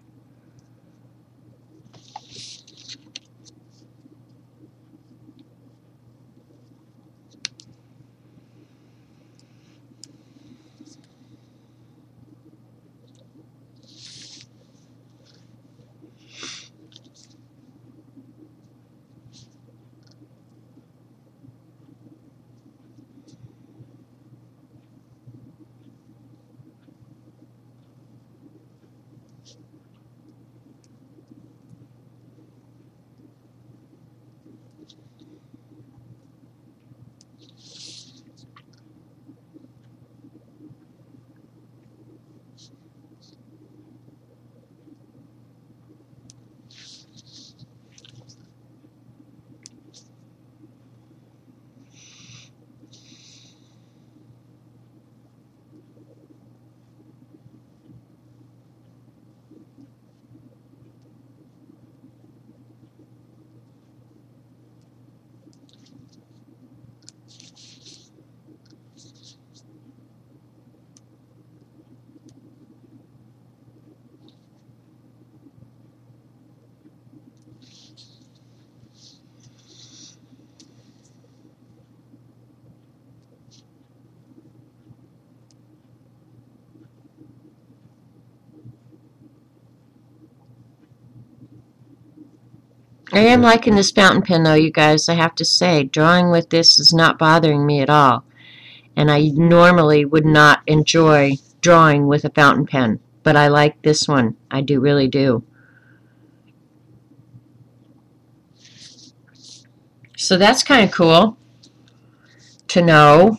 I am liking this fountain pen though, you guys. I have to say, drawing with this is not bothering me at all. And I normally would not enjoy drawing with a fountain pen, but I like this one. I do, really do. So that's kind of cool to know.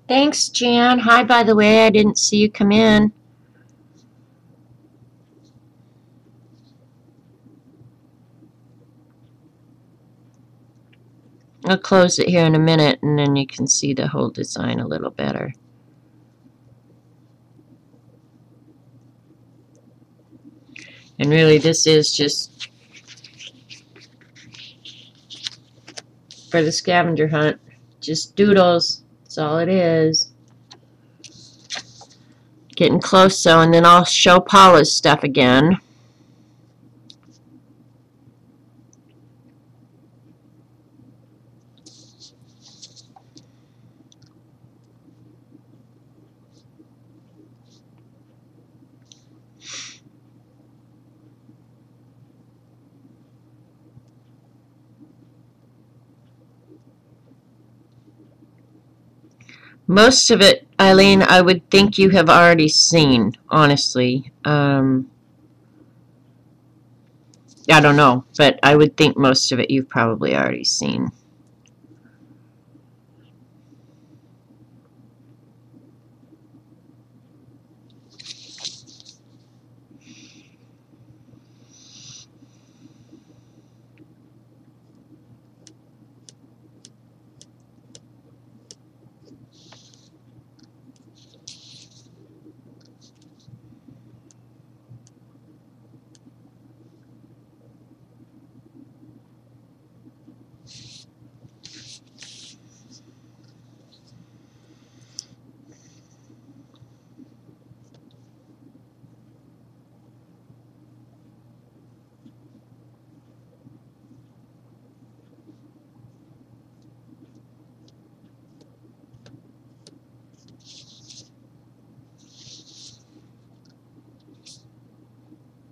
Thanks, Jan. Hi, by the way. I didn't see you come in. I'll close it here in a minute, and then you can see the whole design a little better. And really, this is just for the scavenger hunt. Just doodles. That's all it is. Getting close, so, and then I'll show Paula's stuff again. Most of it, Eileen, I would think you have already seen, honestly. I don't know, but I would think most of it you've probably already seen.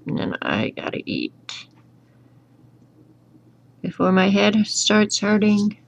And then I gotta eat before my head starts hurting.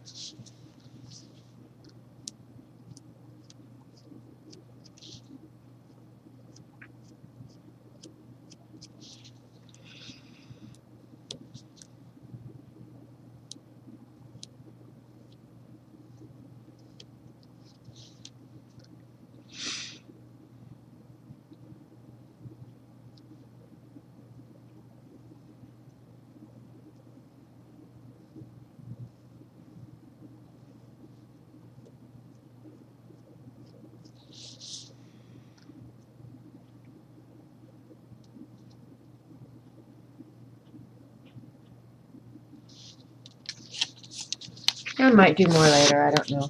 I might do more later. I don't know.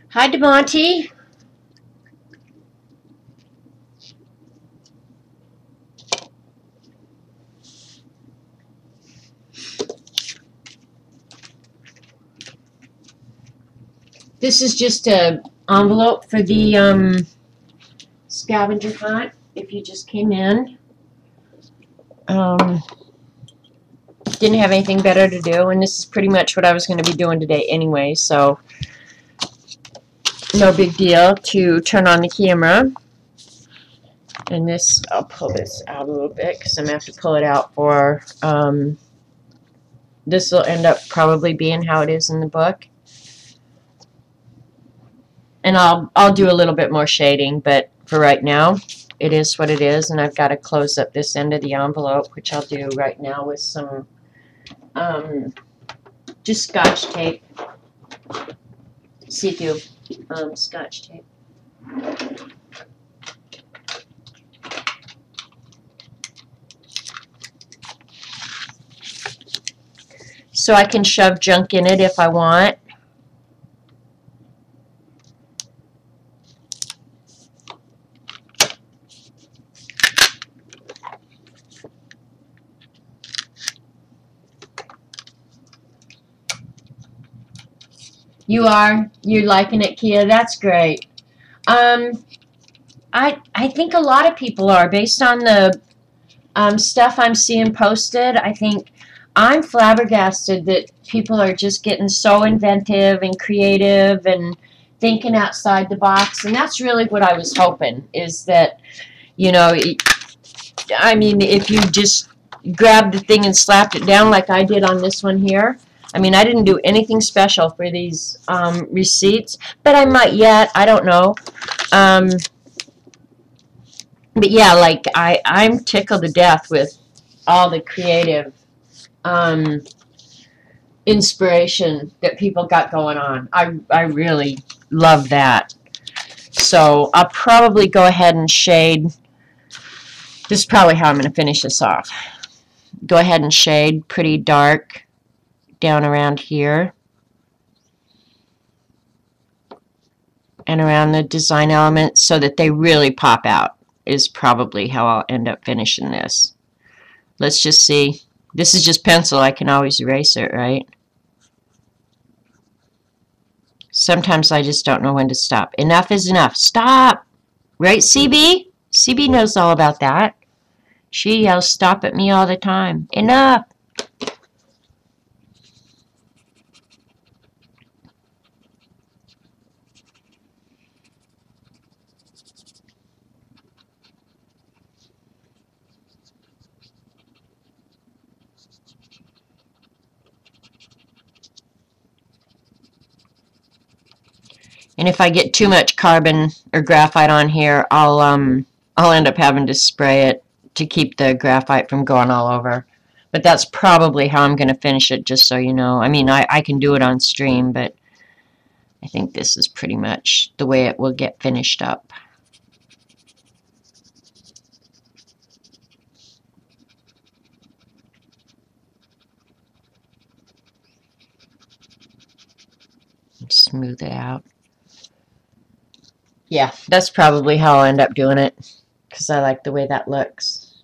Hi, DeMonte. This is just a envelope for the scavenger hunt. If you just came in, didn't have anything better to do, and this is pretty much what I was going to be doing today anyway. So no big deal to turn on the camera. And this, I'll pull this out a little bit because I'm going to have to pull it out for, this will end up probably being how it is in the book. And I'll do a little bit more shading, but for right now, it is what it is. And I've got to close up this end of the envelope, which I'll do right now with some, just Scotch tape. See-through, Scotch tape. So I can shove junk in it if I want. You're liking it, Kia? That's great. I think a lot of people are, based on the stuff I'm seeing posted. I think I'm flabbergasted that people are just getting so inventive and creative and thinking outside the box. And that's really what I was hoping, is that, you know, I mean, if you just grabbed the thing and slapped it down like I did on this one here. I mean, I didn't do anything special for these receipts, but I might yet. I don't know. But yeah, like I'm tickled to death with all the creative inspiration that people got going on. I really love that. So I'll probably go ahead and shade. This is probably how I'm going to finish this off. Go ahead and shade pretty dark down around here and around the design elements so that they really pop out, is probably how I'll end up finishing this. Let's just see. This is just pencil. I can always erase it, right? Sometimes I just don't know when to stop. Enough is enough. Stop! Right, CB? CB knows all about that. She yells stop at me all the time. Enough! And if I get too much carbon or graphite on here, I'll end up having to spray it to keep the graphite from going all over. But that's probably how I'm going to finish it, just so you know. I mean, I can do it on stream, but I think this is pretty much the way it will get finished up. Smooth it out. Yeah, that's probably how I'll end up doing it, because I like the way that looks.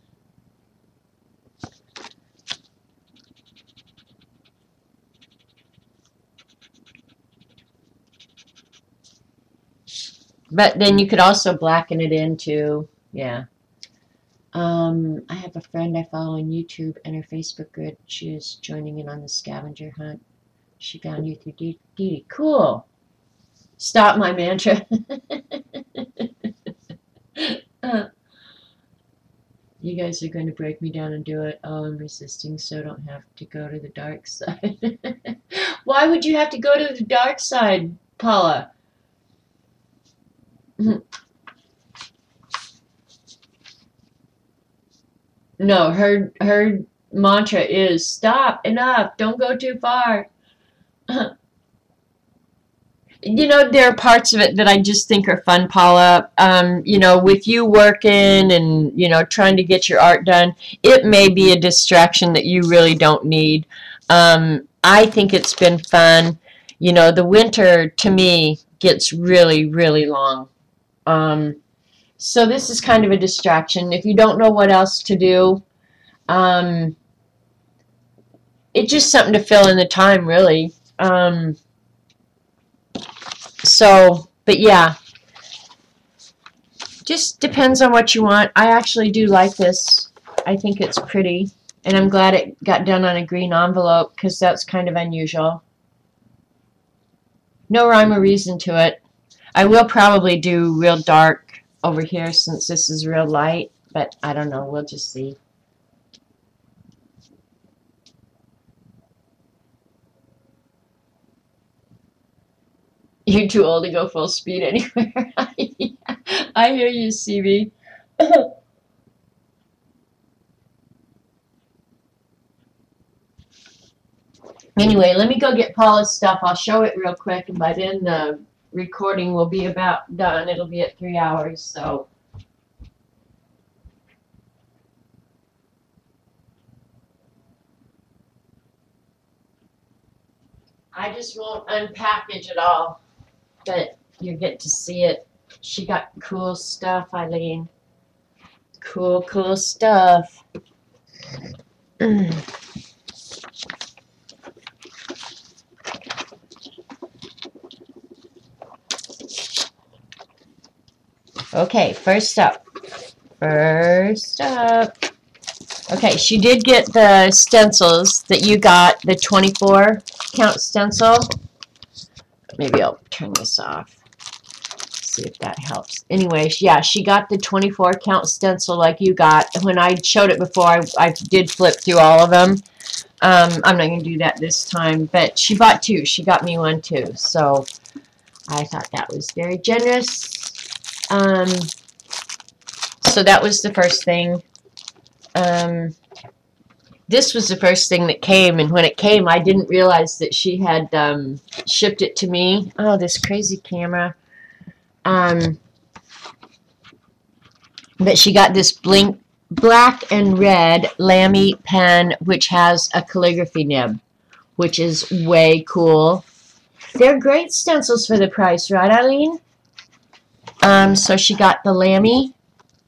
But then you could also blacken it into, yeah. I have a friend I follow on YouTube and her Facebook grid. She is joining in on the scavenger hunt. She found you through Dee. Cool. Stop my mantra. You guys are going to break me down and do it. Oh, I'm resisting, so I don't have to go to the dark side. Why would you have to go to the dark side, Paula? No, her mantra is stop, enough, don't go too far. You know, there are parts of it that I just think are fun, Paula. You know, with you working and, you know, trying to get your art done, it may be a distraction that you really don't need. I think it's been fun. You know, the winter to me gets really, really long. So this is kind of a distraction. If you don't know what else to do, it's just something to fill in the time, really. But yeah, just depends on what you want. I actually do like this. I think it's pretty. And I'm glad it got done on a green envelope because that's kind of unusual. No rhyme or reason to it. I will probably do real dark over here since this is real light, but I don't know. We'll just see. You're too old to go full speed anywhere. I hear you, CB. Anyway, let me go get Paula's stuff. I'll show it real quick, and by then the recording will be about done. It'll be at 3 hours, so. I just won't unpackage it all, but you get to see it. She got cool stuff, Eileen. Cool, cool stuff. Okay, first up. Okay, she did get the stencils that you got, the 24 count stencil. Maybe I'll turn this off. See if that helps. Anyway, yeah, she got the 24 count stencil like you got. When I showed it before, I did flip through all of them. I'm not going to do that this time, but she bought two. She got me one too, so I thought that was very generous. So that was the first thing. This was the first thing that came, and when it came, I didn't realize that she had shipped it to me. Oh, this crazy camera. But she got this black and red Lamy pen, which has a calligraphy nib, which is way cool. They're great stencils for the price, right, Eileen? So she got the Lamy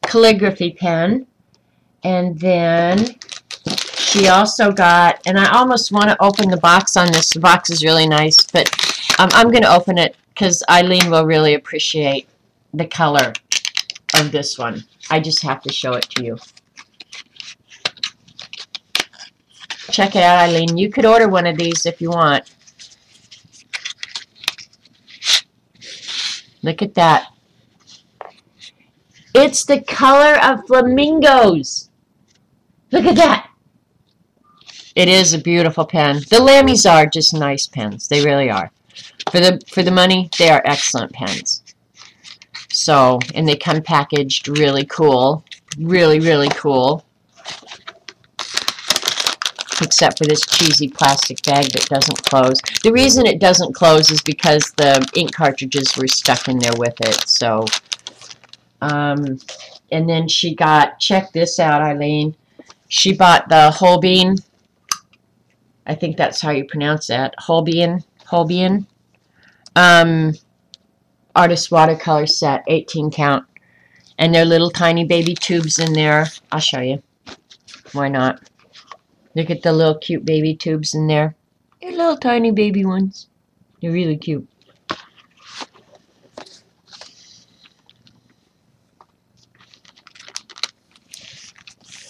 calligraphy pen, and then she also got, and I almost want to open the box on this. The box is really nice, but I'm going to open it because Eileen will really appreciate the color of this one. I just have to show it to you. Check it out, Eileen. You could order one of these if you want. Look at that. It's the color of flamingos. Look at that. It is a beautiful pen. The Lamys are just nice pens. They really are. For the money, they are excellent pens. So, and they come packaged really cool. Really, really cool. Except for this cheesy plastic bag that doesn't close. The reason it doesn't close is because the ink cartridges were stuck in there with it. So, and then she got, check this out, Eileen. She bought the Holbein. I think that's how you pronounce that. Holbein. Artist watercolor set, 18 count. And they're little tiny baby tubes in there. I'll show you. Why not? Look at the little cute baby tubes in there. They're little tiny baby ones. They're really cute.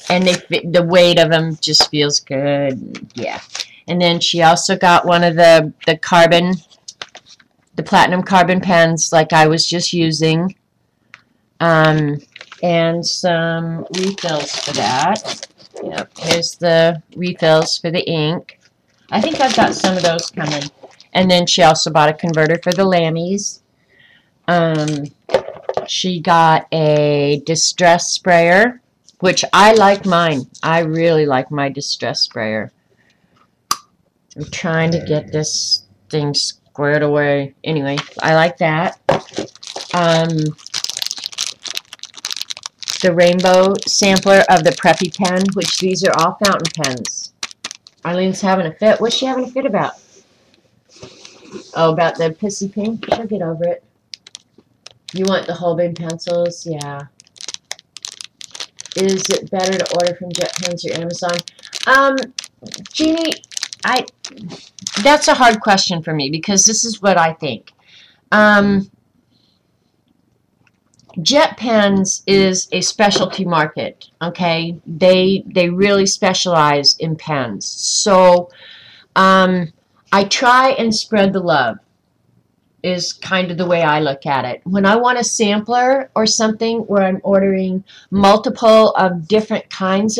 And the weight of them just feels good. Yeah. And then she also got one of the platinum carbon pens like I was just using. And some refills for that. Yep, here's the refills for the ink. I think I've got some of those coming. And then she also bought a converter for the Lamys. She got a distress sprayer, which I like mine. I really like my distress sprayer. I'm trying to get this thing squared away. Anyway, I like that. The rainbow sampler of the Preppy pen, which these are all fountain pens. Eileen's having a fit. What's she having a fit about? Oh, about the pissy pink? She'll get over it. You want the whole bin pencils? Yeah. Is it better to order from JetPens or Amazon? Jeannie, that's a hard question for me because this is what I think. JetPens is a specialty market, okay? They really specialize in pens. So I try and spread the love is kind of the way I look at it. When I want a sampler or something where I'm ordering multiple of different kinds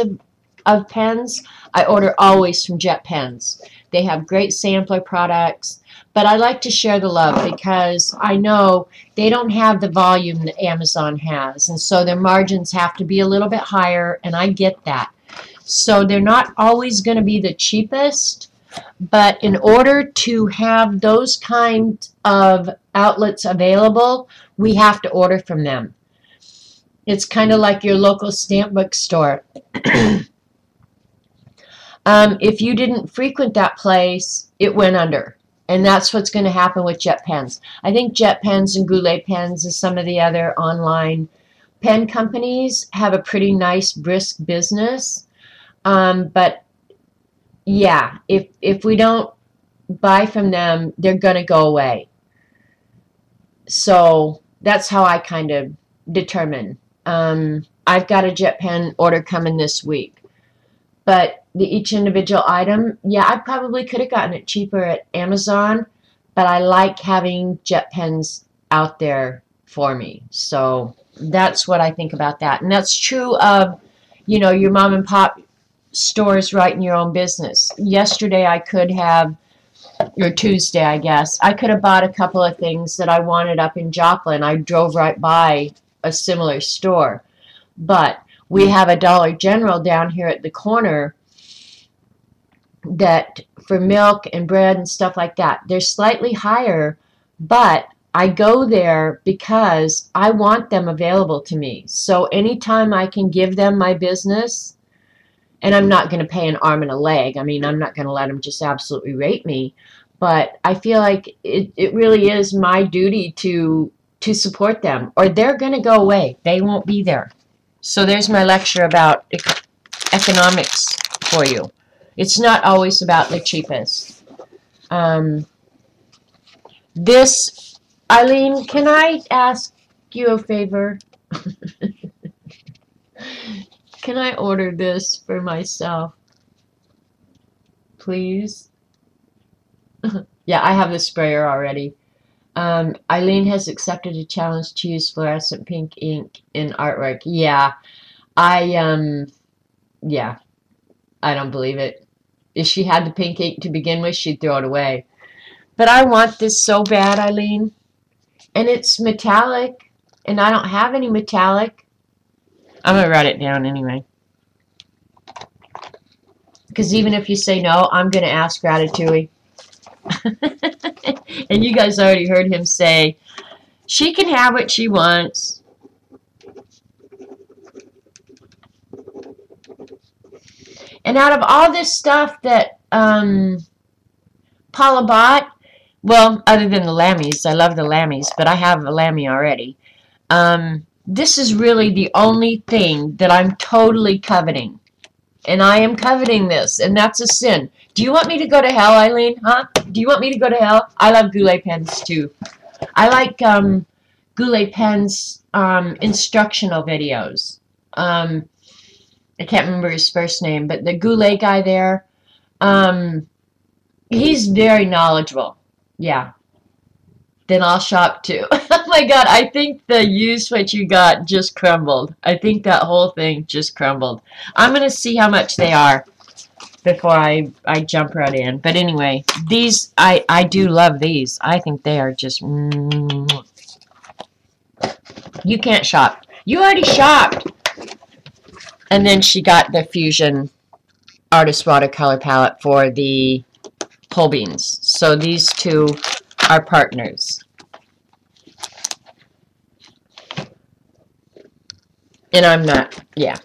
of pens, I order always from JetPens. They have great sampler products, but I like to share the love because I know they don't have the volume that Amazon has, and so their margins have to be a little bit higher, and I get that. So they're not always going to be the cheapest, but in order to have those kind of outlets available, we have to order from them. It's kind of like your local stamp book store. If you didn't frequent that place, it went under. And that's what's going to happen with JetPens. I think JetPens and Goulet Pens and some of the other online pen companies have a pretty nice, brisk business. But yeah, if we don't buy from them, they're going to go away. So that's how I kind of determine. I've got a JetPen order coming this week. But each individual item, yeah, I probably could have gotten it cheaper at Amazon, but I like having JetPens out there for me. So that's what I think about that. And that's true of, you know, your mom and pop stores right in your own business. Yesterday I could have, or Tuesday I guess, I could have bought a couple of things that I wanted up in Joplin. I drove right by a similar store. But we have a Dollar General down here at the corner that for milk and bread and stuff like that, they're slightly higher, but I go there because I want them available to me. So anytime I can give them my business, and I'm not going to pay an arm and a leg. I mean, I'm not going to let them just absolutely rape me. But I feel like it really is my duty to support them, or they're going to go away. They won't be there. So there's my lecture about economics for you. It's not always about the cheapest. This, Eileen, can I ask you a favor? Can I order this for myself? Please? Yeah, I have the sprayer already. Eileen has accepted a challenge to use fluorescent pink ink in artwork. Yeah, yeah, I don't believe it. If she had the pink ink to begin with, she'd throw it away. But I want this so bad, Eileen. And it's metallic, and I don't have any metallic. I'm going to write it down anyway. Because even if you say no, I'm going to ask Ratatouille. And you guys already heard him say, she can have what she wants. And out of all this stuff that Paula bought, well, other than the lammies, I love the lammies, but I have a lammy already. This is really the only thing that I'm totally coveting. And I am coveting this, and that's a sin. Do you want me to go to hell, Eileen? Huh? Do you want me to go to hell? I love Goulet pens, too. I like Goulet pens instructional videos. I can't remember his first name, but the Goulet guy there, he's very knowledgeable. Yeah. Then I'll shop, too. Oh, my God. I think the used what you got just crumbled. I think that whole thing just crumbled. I'm going to see how much they are before I jump right in. But anyway, these, I do love these. I think they are just... You can't shop. You already shopped. And then she got the Fusion Artist Watercolor Palette for the pole beans. So these two are partners. And I'm not, yeah,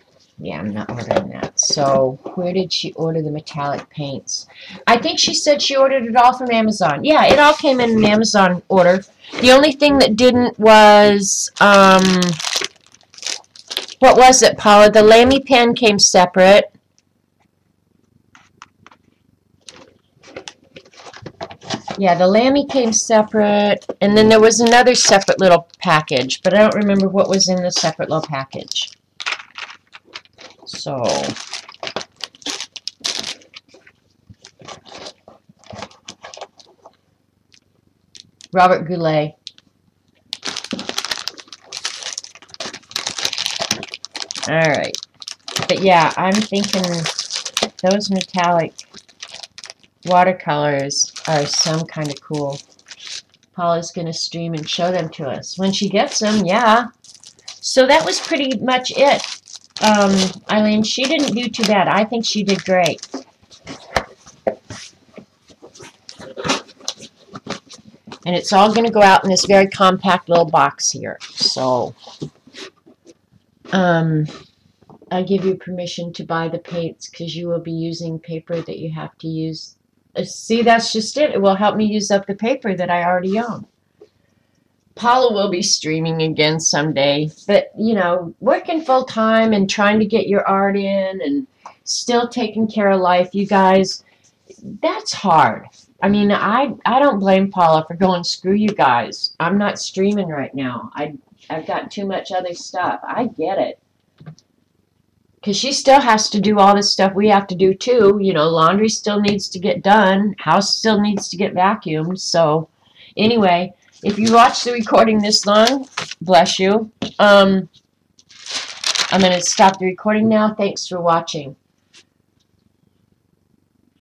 I'm not ordering that. So, where did she order the metallic paints? I think she said she ordered it all from Amazon. Yeah, it all came in an Amazon order. The only thing that didn't was, what was it, Paula? The Lamy pen came separate. Yeah, the Lamy came separate, and then there was another separate little package, but I don't remember what was in the separate little package. So, Robert Goulet. Alright. But yeah, I'm thinking those metallic watercolors are some kind of cool. Paula's going to stream and show them to us. When she gets them, yeah. So that was pretty much it. Eileen, she didn't do too bad. I think she did great. And it's all going to go out in this very compact little box here. So, I give you permission to buy the paints because you will be using paper that you have to use. See, that's just it. It will help me use up the paper that I already own. Paula will be streaming again someday. But, you know, working full time and trying to get your art in and still taking care of life, you guys, that's hard. I mean, I don't blame Paula for going, screw you guys. I'm not streaming right now. I've got too much other stuff. I get it. Because she still has to do all this stuff we have to do too. You know, laundry still needs to get done. House still needs to get vacuumed. So, anyway, if you watch the recording this long, bless you. I'm going to stop the recording now. Thanks for watching.